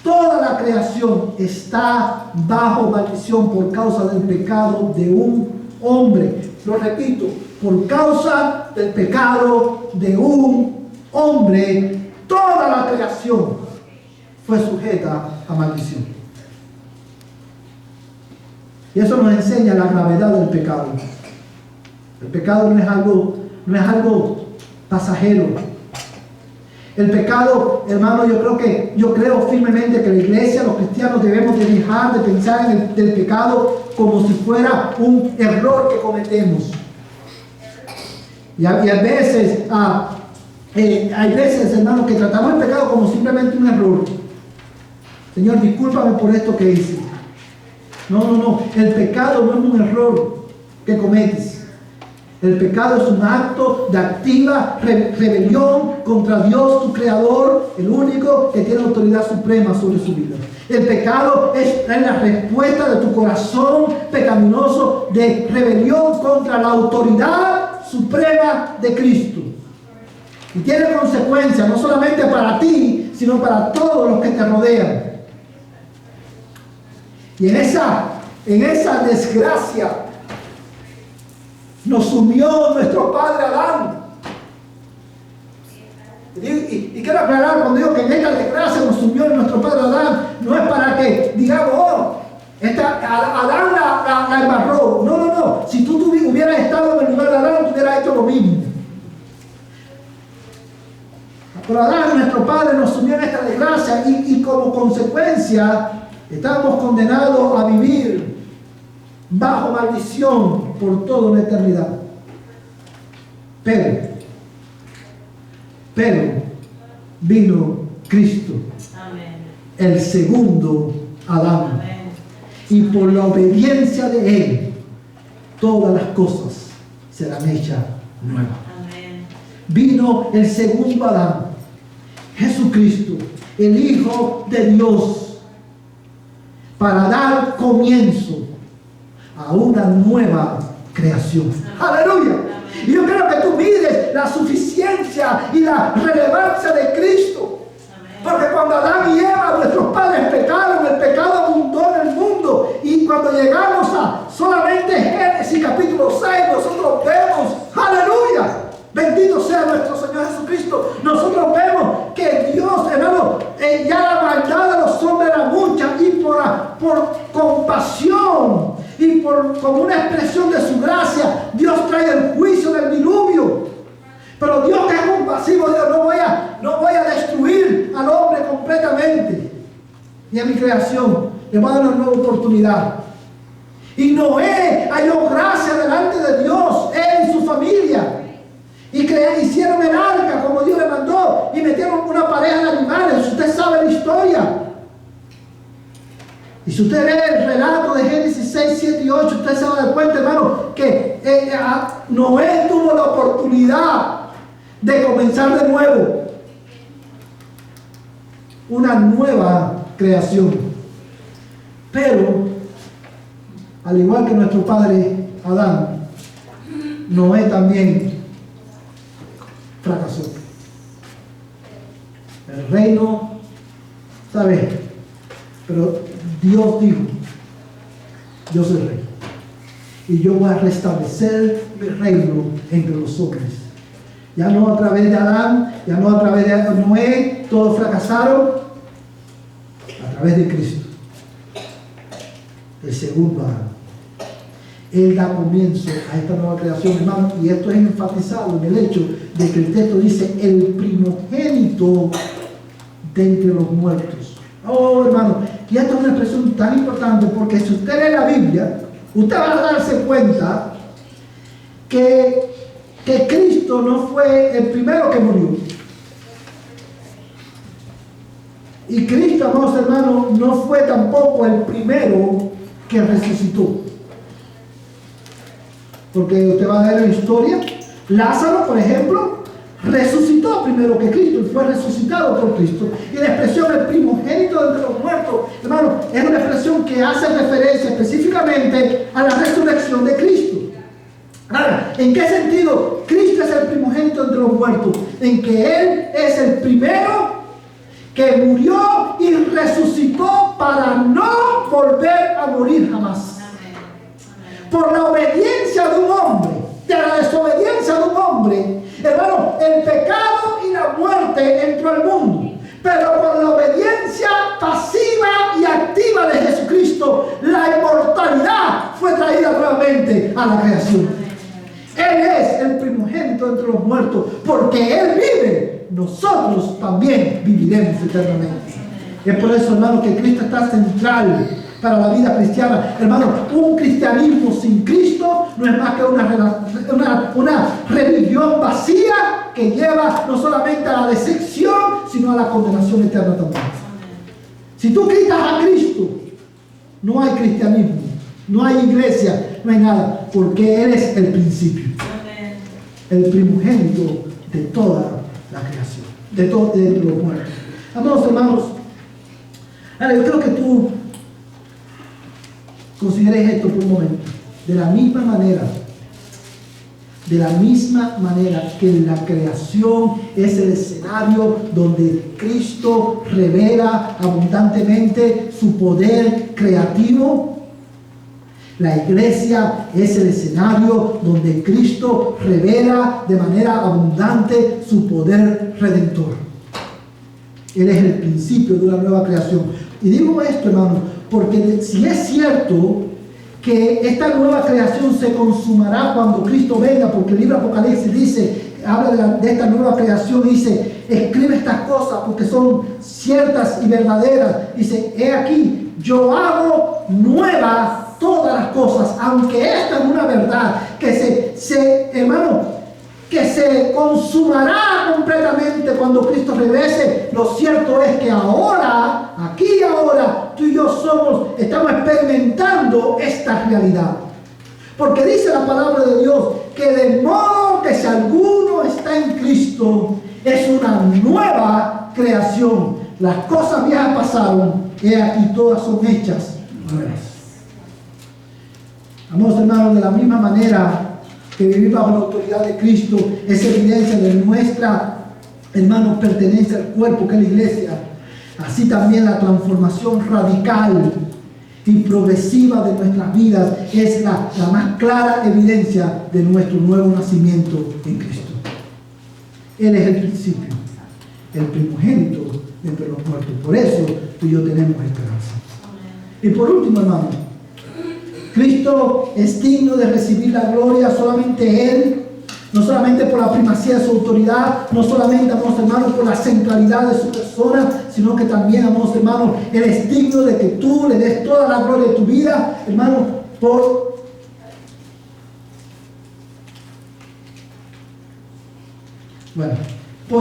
toda la creación está bajo maldición por causa del pecado de un hombre. Lo repito, por causa del pecado de un hombre, toda la creación fue sujeta a maldición. Y eso nos enseña la gravedad del pecado. El pecado no es algo pasajero. El pecado, hermano, yo creo firmemente que la iglesia, los cristianos, debemos de dejar de pensar en el pecado como si fuera un error que cometemos. Y hay veces, hermano, que tratamos el pecado como simplemente un error. Señor, discúlpame por esto que hice. No. El pecado no es un error que cometes. El pecado es un acto de activa rebelión contra Dios, tu Creador, el único que tiene autoridad suprema sobre su vida. El pecado es la respuesta de tu corazón pecaminoso de rebelión contra la autoridad suprema de Cristo. Y tiene consecuencias no solamente para ti, sino para todos los que te rodean. Y en esa desgracia nos sumió nuestro padre Adán. Y quiero aclarar, cuando digo que en esta desgracia nos sumió nuestro padre Adán, no es para que digamos, Adán la embarró. No. Si tú hubieras estado en el lugar de Adán, tú hubieras hecho lo mismo. Pero Adán, nuestro padre, nos sumió en esta desgracia y como consecuencia estamos condenados a vivir bajo maldición por toda una eternidad. Pero vino Cristo, amén, el segundo Adán. Amén. Y por la obediencia de Él, todas las cosas serán hechas nuevas. Amén. Vino el segundo Adán, Jesucristo, el Hijo de Dios, para dar comienzo a una nueva creación. ¡Aleluya! Y yo creo que tú mires la suficiencia y la relevancia de Cristo. Porque cuando Adán y Eva, nuestros padres, pecaron, el pecado abundó en el mundo. Y cuando llegamos a solamente Génesis capítulo 6, nosotros vemos, ¡aleluya! Bendito sea nuestro Señor Jesucristo. Nosotros vemos que Dios, hermano, ya la maldad de los hombres era mucha, y por compasión y como una expresión de su gracia, Dios trae el juicio del diluvio. Pero Dios, que es compasivo, Dios, no voy a destruir al hombre completamente, ni a mi creación. Le voy a dar una nueva oportunidad. Y Noé halló gracia delante de Dios, él y su familia. Y hicieron el arca como Dios le mandó, y metieron una pareja de animales. Usted sabe la historia. Y si usted lee el relato de Génesis 6, 7 y 8, usted se va a dar cuenta, hermano, que Noé tuvo la oportunidad de comenzar de nuevo una nueva creación. Pero, al igual que nuestro padre Adán, Noé también fracasó. El reino, ¿sabes? Pero Dios dijo: yo soy rey, y yo voy a restablecer mi reino entre los hombres. Ya no a través de Adán, ya no a través de Noé, todos fracasaron. A través de Cristo, el segundo Adán, Él da comienzo a esta nueva creación, hermano. Y esto es enfatizado en el hecho de que el texto dice: el primogénito de entre los muertos. Oh, hermano, y esta es una expresión tan importante, porque si usted lee la Biblia, usted va a darse cuenta que Cristo no fue el primero que murió. Y Cristo, amados hermanos, no fue tampoco el primero que resucitó. Porque usted va a ver la historia. Lázaro, por ejemplo, resucitó primero que Cristo, y fue resucitado por Cristo. Y la expresión el primogénito de entre los muertos, hermano, es una expresión que hace referencia específicamente a la resurrección de Cristo. Ahora, ¿en qué sentido Cristo es el primogénito entre los muertos? En que Él es el primero que murió y resucitó para no volver a morir jamás. Por la obediencia de un hombre, de la desobediencia de un hombre, hermano, el pecado y la muerte al mundo. Pero por la obediencia pasiva y activa de Jesucristo, la inmortalidad fue traída nuevamente a la creación. Él es el primogénito entre los muertos, porque Él vive, nosotros también viviremos eternamente. Es por eso, hermano, que Cristo está central para la vida cristiana. Hermano, un cristianismo sin Cristo no es más que una religión vacía que lleva no solamente a la decepción, sino a la condenación eterna también. Si tú quitas a Cristo, no hay cristianismo, no hay iglesia, no hay nada, porque Él es el principio, el primogénito de toda la creación, de los muertos. Amados hermanos, ahora yo creo que tú consideres esto por un momento. De la misma manera que la creación es el escenario donde Cristo revela abundantemente su poder creativo, la iglesia es el escenario donde Cristo revela de manera abundante su poder redentor. Él es el principio de una nueva creación. Y digo esto, hermano, porque si es cierto que esta nueva creación se consumará cuando Cristo venga, porque el libro de Apocalipsis dice, habla de esta nueva creación, dice, escribe estas cosas porque son ciertas y verdaderas. Dice, he aquí, yo hago nuevas todas las cosas, aunque esta es una verdad que hermano, que se consumará completamente cuando Cristo regrese. Lo cierto es que ahora, aquí y ahora, tú y yo estamos experimentando esta realidad. Porque dice la palabra de Dios que de modo que si alguno está en Cristo, es una nueva creación. Las cosas viejas pasaron, y aquí todas son hechas nuevas. Amados hermanos, de la misma manera que vivir bajo la autoridad de Cristo es evidencia de nuestra, hermanos, pertenencia al cuerpo que es la iglesia. Así también la transformación radical y progresiva de nuestras vidas es la más clara evidencia de nuestro nuevo nacimiento en Cristo. Él es el principio, el primogénito de entre los muertos. Por eso tú y yo tenemos esperanza. Y por último, hermano, Cristo es digno de recibir la gloria, solamente Él, no solamente por la primacía de su autoridad, no solamente, amados hermanos, por la centralidad de su persona, sino que también, amados hermanos, Él es digno de que tú le des toda la gloria de tu vida, hermano, por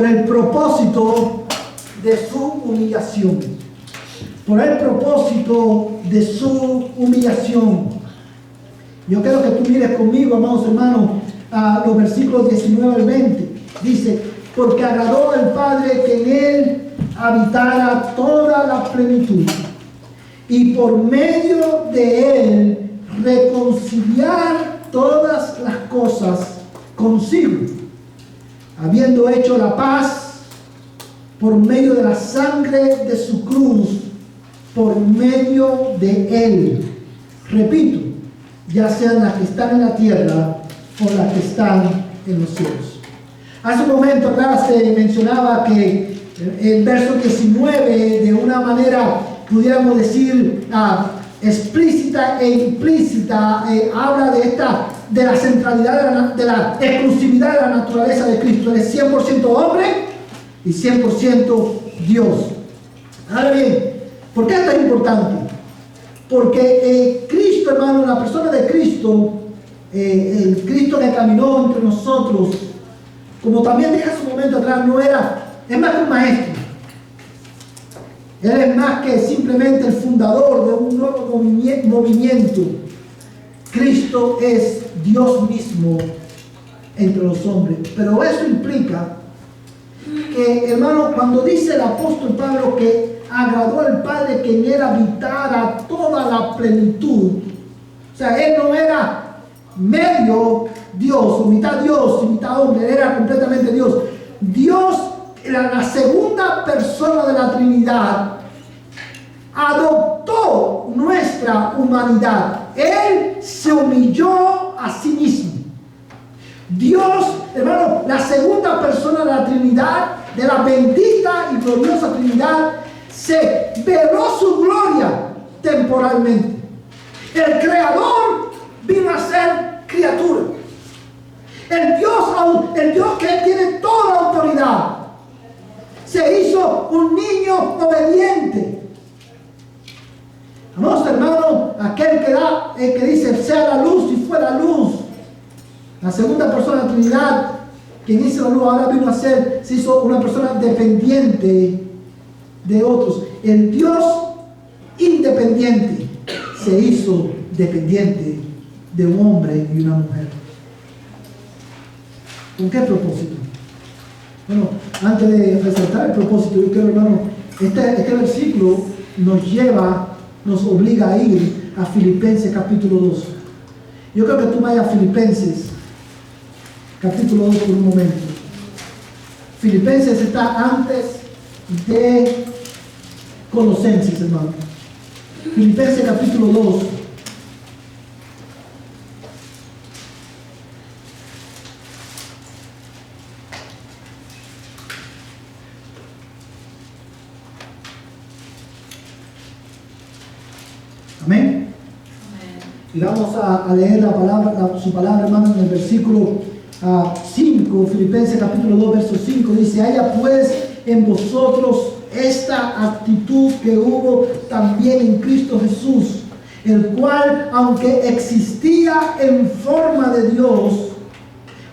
el propósito de su humillación. Por el propósito de su humillación. Yo quiero que tú mires conmigo, amados hermanos, a los versículos 19 al 20. Dice, porque agradó al Padre que en Él habitara toda la plenitud, y por medio de Él reconciliar todas las cosas consigo, habiendo hecho la paz por medio de la sangre de su cruz, por medio de Él. Repito, ya sean las que están en la tierra o las que están en los cielos. Hace un momento atrás se mencionaba que el verso 19, de una manera, pudiéramos decir, explícita e implícita, habla de la centralidad, de la exclusividad de la naturaleza de Cristo. Él es 100% hombre y 100% Dios. Ahora bien, ¿por qué esto es importante? Porque Cristo, hermano, la persona de Cristo, el Cristo que caminó entre nosotros, como también dije hace un momento atrás, es más que un maestro. Él es más que simplemente el fundador de un nuevo movimiento. Cristo es Dios mismo entre los hombres. Pero eso implica que, hermano, cuando dice el apóstol Pablo que agradó al Padre que en Él habitara toda la plenitud, o sea, Él no era medio Dios, o mitad Dios y mitad hombre, Él era completamente Dios. Dios, la segunda persona de la Trinidad, adoptó nuestra humanidad. Él se humilló a sí mismo. Dios, hermano, la segunda persona de la Trinidad, de la bendita y gloriosa Trinidad, se veló su gloria temporalmente. El Creador vino a ser criatura. El Dios que tiene toda la autoridad, se hizo un niño obediente. Amados hermanos, aquel que dice sea la luz y fue la luz. La segunda persona de la Trinidad, quien hizo la luz, ahora vino a ser, se hizo una persona dependiente de otros. El Dios independiente se hizo dependiente de un hombre y una mujer. ¿Con qué propósito? Bueno, antes de resaltar el propósito, yo quiero, hermano, este versículo nos obliga a ir a Filipenses capítulo 2. Yo creo que tú vayas a Filipenses capítulo 2 por un momento. Filipenses está antes de Colosenses, hermano. Filipenses capítulo 2. Amén. Y vamos a leer su palabra, hermano, en el versículo 5, Filipenses capítulo 2, verso 5, dice: haya pues en vosotros esta actitud que hubo también en Cristo Jesús, el cual, aunque existía en forma de Dios,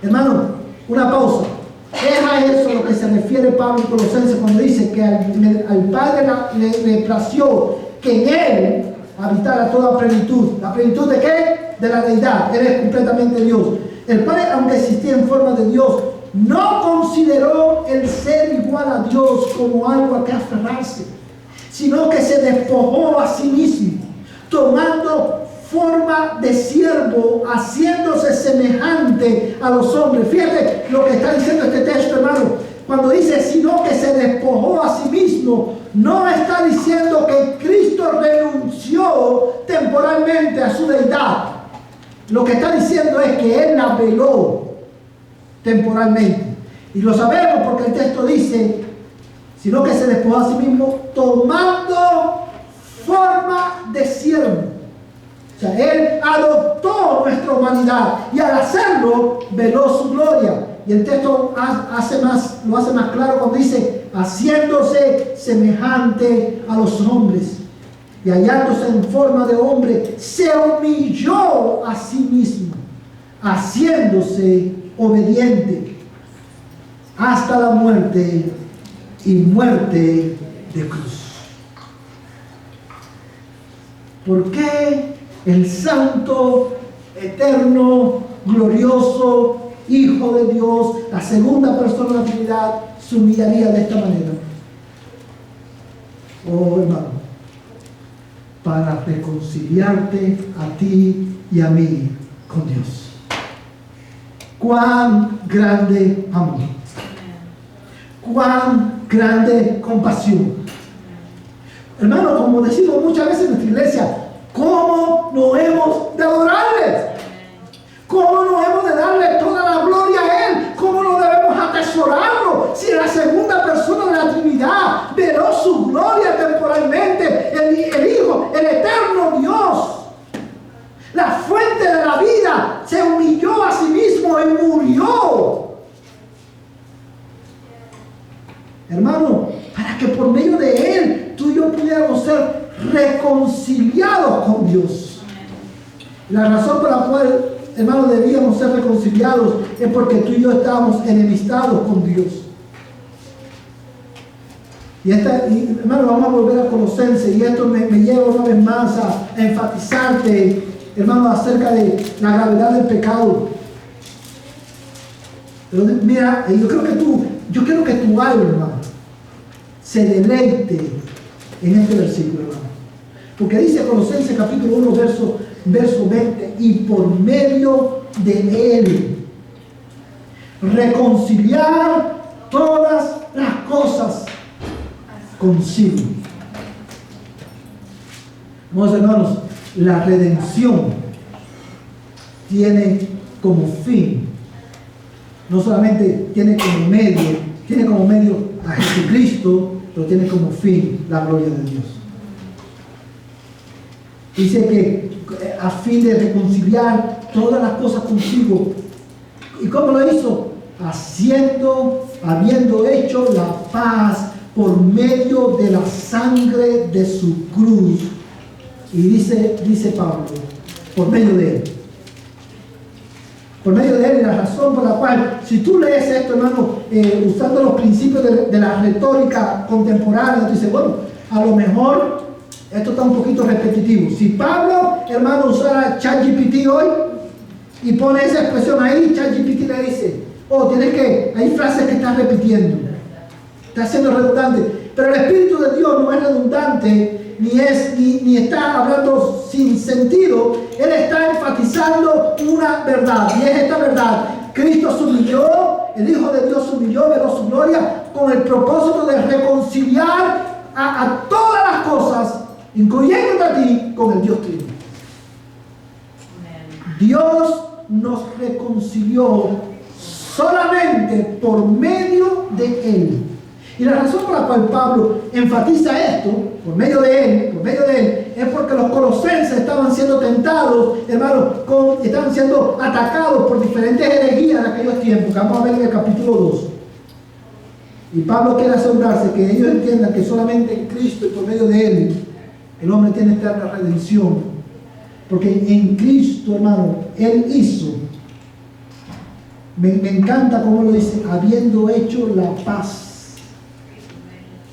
hermano, una pausa. Es a eso a lo que se refiere Pablo en Colosenses cuando dice que al Padre le plació que en Él habitara toda plenitud. ¿La plenitud de qué? De la deidad. Él es completamente Dios. El Padre, aunque existía en forma de Dios, no consideró el ser igual a Dios como algo a que aferrarse, sino que se despojó a sí mismo, tomando forma de siervo, haciéndose semejante a los hombres. Fíjate lo que está diciendo este texto, hermano. Cuando dice sino que se despojó a sí mismo, no está diciendo que Cristo renunció temporalmente a su deidad. Lo que está diciendo es que Él la veló temporalmente. Y lo sabemos porque el texto dice, sino que se despojó a sí mismo, tomando forma de siervo. O sea, Él adoptó nuestra humanidad y al hacerlo veló su gloria. Y el texto lo hace más claro cuando dice, haciéndose semejante a los hombres. Y hallándose en forma de hombre, se humilló a sí mismo, haciéndose obediente hasta la muerte y muerte de cruz. ¿Por qué el santo, eterno, glorioso Hijo de Dios, la segunda persona de la Trinidad, se humillaría de esta manera? Oh, hermano, para reconciliarte a ti y a mí con Dios. Cuán grande amor, cuán grande compasión. Hermano, como decimos muchas veces en nuestra iglesia, ¿cómo no hemos de adorarles? ¿Cómo no hemos de darle toda la gloria a Él? ¿Cómo no debemos atesorarlo? Si la segunda persona de la Trinidad veló su gloria temporalmente, el Hijo, el eterno Dios, la fuente de la vida, se humilló a sí mismo y murió. Hermano, para que por medio de Él tú y yo pudiéramos ser reconciliados con Dios. La razón por la cual, hermano, debíamos ser reconciliados es porque tú y yo estábamos enemistados con Dios. Y hermano, vamos a volver a Colosenses, y esto me lleva una vez más a enfatizarte, hermano, acerca de la gravedad del pecado. Pero mira, yo quiero que tu alma se deleite en este versículo, hermano. Porque dice Colosenses capítulo 1, verso 20, y por medio de Él reconciliar todas las cosas consigo. Amados hermanos, la redención tiene como fin no solamente tiene como medio a Jesucristo, pero tiene como fin la gloria de Dios. Dice que a fin de reconciliar todas las cosas consigo. ¿Y cómo lo hizo? Habiendo hecho la paz por medio de la sangre de su cruz. Y dice Pablo, por medio de él. Por medio de él, y la razón por la cual, si tú lees esto, hermano, usando los principios de la retórica contemporánea, tú dices, bueno, a lo mejor esto está un poquito repetitivo. Si Pablo, hermano, usara ChatGPT hoy y pone esa expresión ahí, ChatGPT le dice, hay frases que estás repitiendo, está siendo redundante. Pero el Espíritu de Dios no es redundante, ni está hablando sin sentido. Él está enfatizando una verdad, y es esta verdad: Cristo se humilló, el Hijo de Dios se humilló, veló su gloria con el propósito de reconciliar a todas las cosas, incluyendo a ti, con el Dios Trino. Dios nos reconcilió solamente por medio de Él. Y la razón por la cual Pablo enfatiza esto, por medio de él, es porque los colosenses estaban siendo tentados, hermanos, estaban siendo atacados por diferentes herejías de aquellos tiempos, que vamos a ver en el capítulo 2. Y Pablo quiere asegurarse que ellos entiendan que solamente en Cristo y por medio de Él, el hombre tiene eterna redención. Porque en Cristo, hermano, Él hizo, me encanta cómo lo dice, habiendo hecho la paz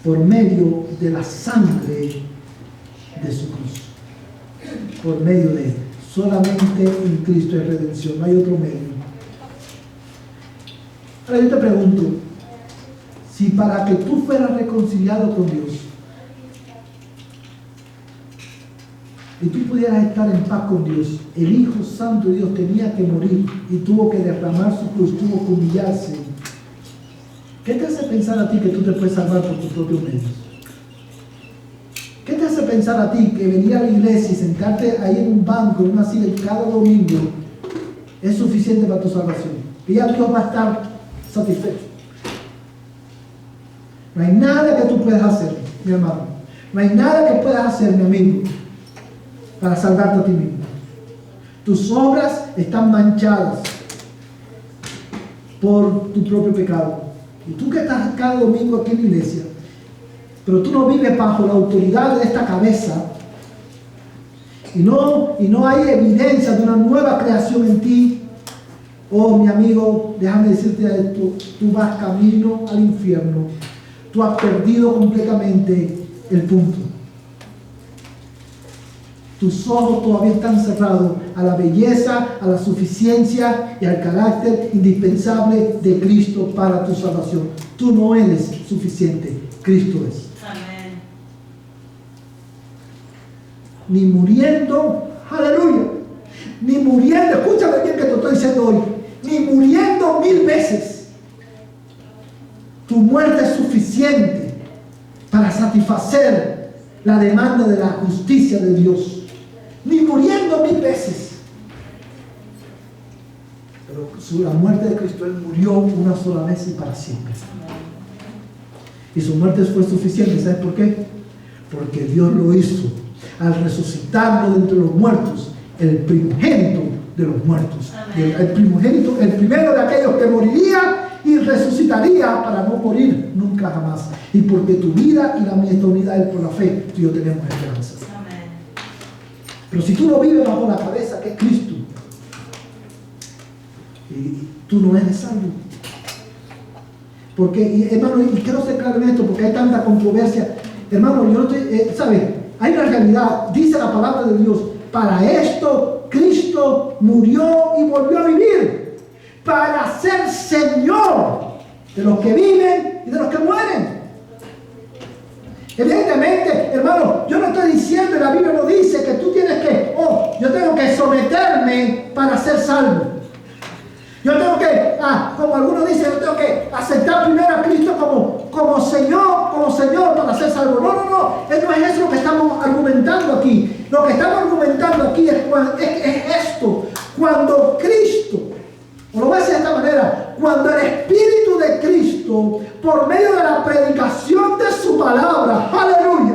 por medio de la sangre de su cruz. Por medio de Él. Solamente en Cristo hay redención, no hay otro medio. Ahora yo te pregunto, si para que tú fueras reconciliado con Dios y tú pudieras estar en paz con Dios, el Hijo Santo de Dios tenía que morir y tuvo que derramar su cruz, tuvo que humillarse. ¿Qué te hace pensar a ti que tú te puedes salvar por tus propios medios? ¿Qué te hace pensar a ti que venir a la iglesia y sentarte ahí en un banco, en una silla cada domingo, es suficiente para tu salvación? Y ya Dios va a estar satisfecho. No hay nada que tú puedas hacer, mi hermano. No hay nada que puedas hacer, mi amigo, para salvarte a ti mismo. Tus obras están manchadas por tu propio pecado. Y tú que estás cada domingo aquí en la iglesia, pero tú no vives bajo la autoridad de esta cabeza, y no hay evidencia de una nueva creación en ti, oh mi amigo, déjame decirte esto: tú vas camino al infierno. Tú has perdido completamente el punto. Tus ojos todavía están cerrados a la belleza, a la suficiencia y al carácter indispensable de Cristo para tu salvación. Tú no eres suficiente, Cristo es. Amén. Ni muriendo, aleluya, ni muriendo, escúchame bien que te estoy diciendo hoy, ni muriendo 1000 veces, tu muerte es suficiente para satisfacer la demanda de la justicia de Dios. Ni muriendo 1000 veces. Pero la muerte de Cristo, Él murió una sola vez y para siempre. Y su muerte fue suficiente. ¿Sabes por qué? Porque Dios lo hizo al resucitarlo de entre los muertos, el primogénito de los muertos. El primogénito, el primero de aquellos que moriría y resucitaría para no morir nunca jamás. Y porque tu vida y la mía está unida a Él por la fe, tú y yo tenemos esperanza. Pero si tú no vives bajo la cabeza que es Cristo, y tú no eres salvo. Porque, hermano, y quiero ser claro en esto porque hay tanta controversia. Hermano, yo no estoy, ¿sabes? Hay una realidad, dice la palabra de Dios: para esto Cristo murió y volvió a vivir, para ser Señor de los que viven y de los que mueren. Evidentemente, hermano, yo no estoy diciendo, y la Biblia no dice que tú tienes que, yo tengo que someterme para ser salvo. Yo tengo que, como algunos dicen, yo tengo que aceptar primero a Cristo como Señor para ser salvo. No, no es eso lo que estamos argumentando aquí. Lo que estamos argumentando aquí es esto: cuando Cristo O lo voy a decir de esta manera: cuando el Espíritu de Cristo, por medio de la predicación de su palabra, aleluya,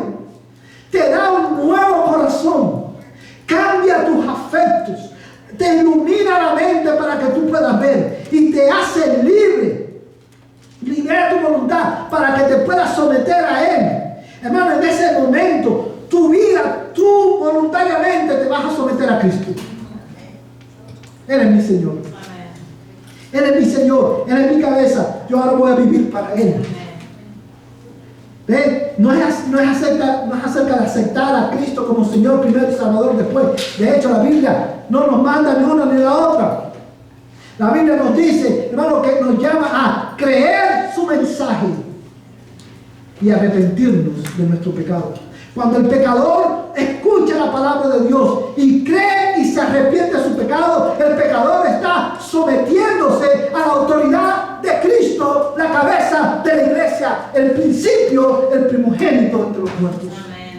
te da un nuevo corazón, cambia tus afectos, te ilumina la mente para que tú puedas ver y te hace libre, libera tu voluntad para que te puedas someter a Él. Hermano, en ese momento, tu vida, tú voluntariamente te vas a someter a Cristo. Él es mi Señor. Él es mi Señor, Él es mi cabeza. Yo ahora voy a vivir para Él. ¿Ve? No es acerca de aceptar a Cristo como Señor primero y Salvador después. De hecho, la Biblia no nos manda ni una ni la otra. La Biblia nos dice, hermano, que nos llama a creer su mensaje y arrepentirnos de nuestro pecado. Cuando el pecador escucha la palabra de Dios y cree y se arrepiente de su pecado, el pecador está sometiéndose a la autoridad de Cristo, la cabeza de la iglesia, el principio, el primogénito entre los muertos. Amén.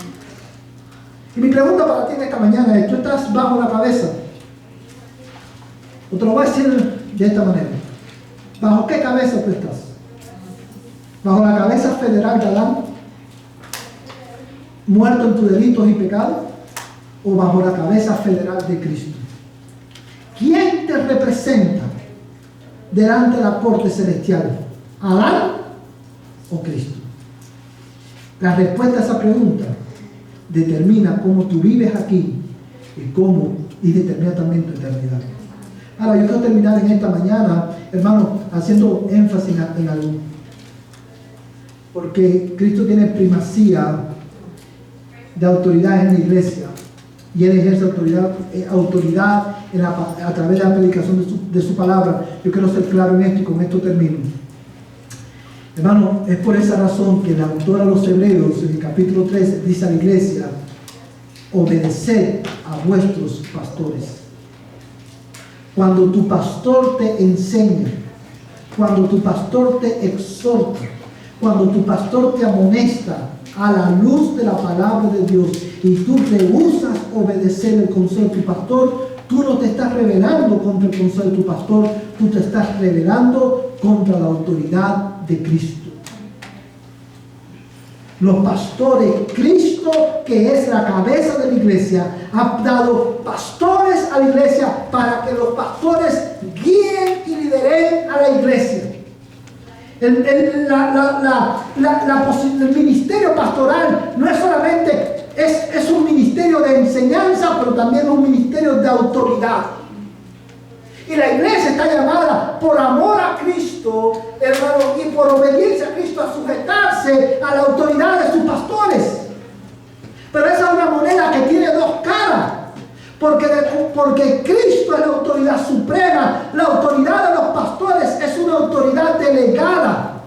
Y mi pregunta para ti en esta mañana es: ¿tú estás bajo la cabeza? O te lo voy a decir de esta manera: ¿bajo qué cabeza tú estás? ¿Bajo la cabeza federal de Adán, muerto en tus delitos y pecados? ¿O bajo la cabeza federal de Cristo? ¿Quién te representa delante de la corte celestial? ¿Adán o Cristo? La respuesta a esa pregunta determina cómo tú vives aquí y determina también tu eternidad. Ahora, yo quiero terminar en esta mañana, hermano, haciendo énfasis en algo. Porque Cristo tiene primacía de autoridad en la iglesia, y Él ejerce autoridad a través de la predicación de su palabra. Yo quiero ser claro en esto y con esto termino. Hermano, es por esa razón que el autor a los Hebreos, en el capítulo 3, dice a la iglesia: obedeced a vuestros pastores. Cuando tu pastor te enseña, cuando tu pastor te exhorta, cuando tu pastor te amonesta a la luz de la palabra de Dios y tú rehusas obedecer el consejo de tu pastor, tú no te estás rebelando contra el consejo de tu pastor, tú te estás rebelando contra la autoridad de Cristo. Los pastores, Cristo, que es la cabeza de la iglesia, ha dado pastores a la iglesia para que los pastores guíen y lideren a la iglesia. El ministerio pastoral no es solamente, es un ministerio de enseñanza, pero también es un ministerio de autoridad. Y la iglesia está llamada, por amor a Cristo, hermano, y por obediencia a Cristo, a sujetarse a la autoridad de sus pastores. Pero esa es una moneda que tiene dos caras. Porque Cristo es la autoridad suprema. La autoridad de los pastores es una autoridad delegada.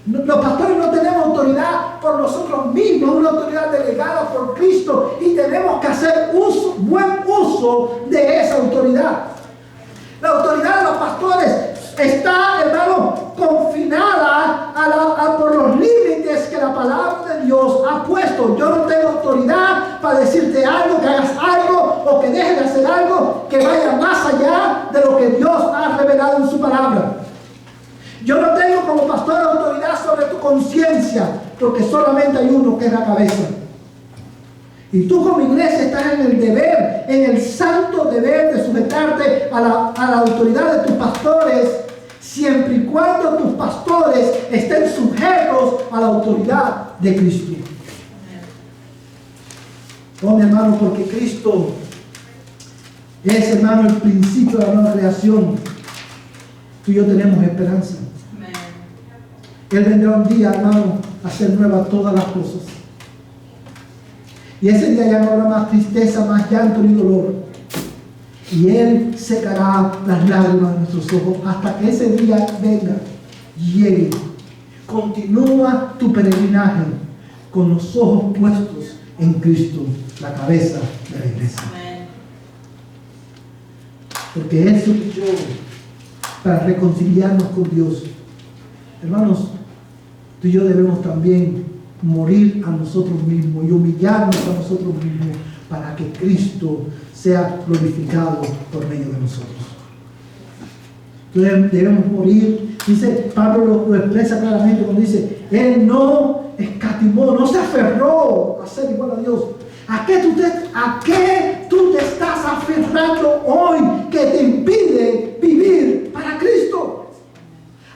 Los pastores no tenemos autoridad por nosotros mismos, una autoridad delegada por Cristo, y tenemos que hacer buen uso de esa autoridad. La autoridad de los pastores está, hermano, confinada por los límites que la palabra de Dios ha puesto. Yo no tengo autoridad para decirte algo, que hagas algo o que dejes de hacer algo que vaya más allá de lo que Dios ha revelado en su palabra. Yo no tengo como pastor autoridad sobre tu conciencia, porque solamente hay uno que es la cabeza. Y tú como iglesia estás en el deber, en el santo deber de sujetarte a la autoridad de tus pastores, siempre y cuando tus pastores estén sujetos a la autoridad de Cristo. Oh, mi hermano, porque Cristo es, hermano, el principio de la nueva creación. Tú y yo tenemos esperanza. Él vendrá un día, hermano, a hacer nuevas todas las cosas. Y ese día ya no habrá más tristeza, más llanto ni dolor. Y Él secará las lágrimas de nuestros ojos hasta que ese día venga, llegue. Continúa tu peregrinaje con los ojos puestos en Cristo, la cabeza de la iglesia. Porque Él se humilló para reconciliarnos con Dios. Hermanos, tú y yo debemos también morir a nosotros mismos y humillarnos a nosotros mismos para que Cristo sea glorificado por medio de nosotros. Entonces debemos morir. Dice, Pablo lo expresa claramente cuando dice, Él no escatimó, no se aferró a ser igual a Dios. ¿A qué tú te estás aferrando hoy que te impide vivir para Cristo?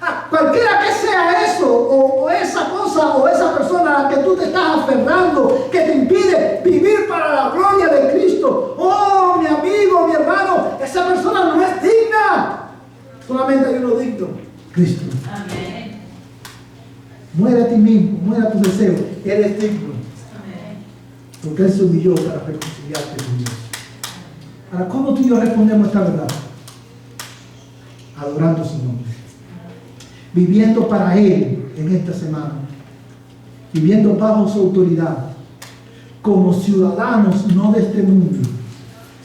A cualquiera que sea eso, o esa cosa, o esa persona a la que tú te estás aferrando, que te impide vivir para la gloria de Cristo. Oh, mi amigo, mi hermano, esa persona no es digna. Solamente hay uno digno, Cristo. Amén. Muere a ti mismo, muere a tus deseos. Él es digno. Amén. Porque Él se humilló para reconciliarte con Dios. Ahora, ¿cómo tú y yo respondemos a esta verdad? Adorando su nombre. Viviendo para Él en esta semana. Viviendo bajo su autoridad. Como ciudadanos no de este mundo,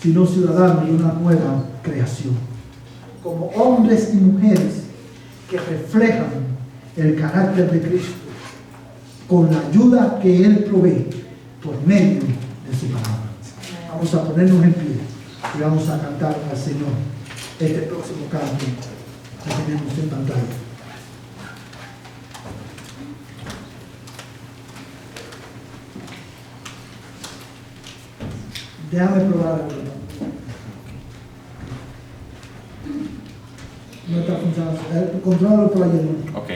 sino ciudadanos de una nueva creación. Como hombres y mujeres que reflejan el carácter de Cristo con la ayuda que Él provee por medio de su palabra. Vamos a ponernos en pie y vamos a cantar al Señor este próximo canto que tenemos en pantalla. Déjame probar algo. No está funcionando. Contrólalo por allá. Ok.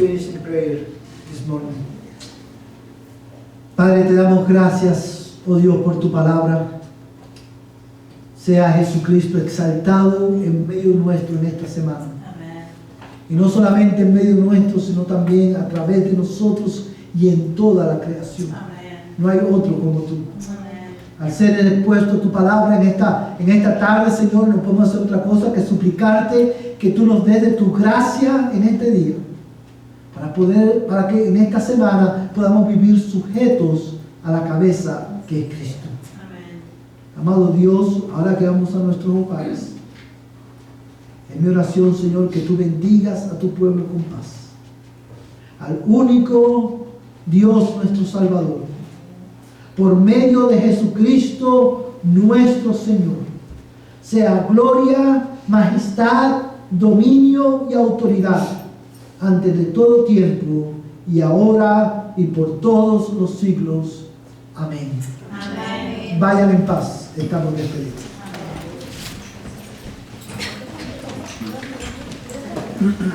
finish in prayer this morning. Padre, te damos gracias, oh Dios, por tu palabra. Sea Jesucristo exaltado en medio nuestro en esta semana. Amén. Y no solamente en medio nuestro, sino también a través de nosotros y en toda la creación. Amén. No hay otro como tú. Amén. Al ser expuesto tu palabra en esta tarde, Señor, no podemos hacer otra cosa que suplicarte que tú nos des de tu gracia en este día. Para que en esta semana podamos vivir sujetos a la cabeza que es Cristo. Amén. Amado Dios, ahora que vamos a nuestros hogares, es mi oración, Señor, que tú bendigas a tu pueblo con paz. Al único Dios, nuestro Salvador, por medio de Jesucristo, nuestro Señor, sea gloria, majestad, dominio y autoridad antes de todo tiempo y ahora y por todos los siglos. Amén. Amén. Vayan en paz, estamos despedidos. Amén.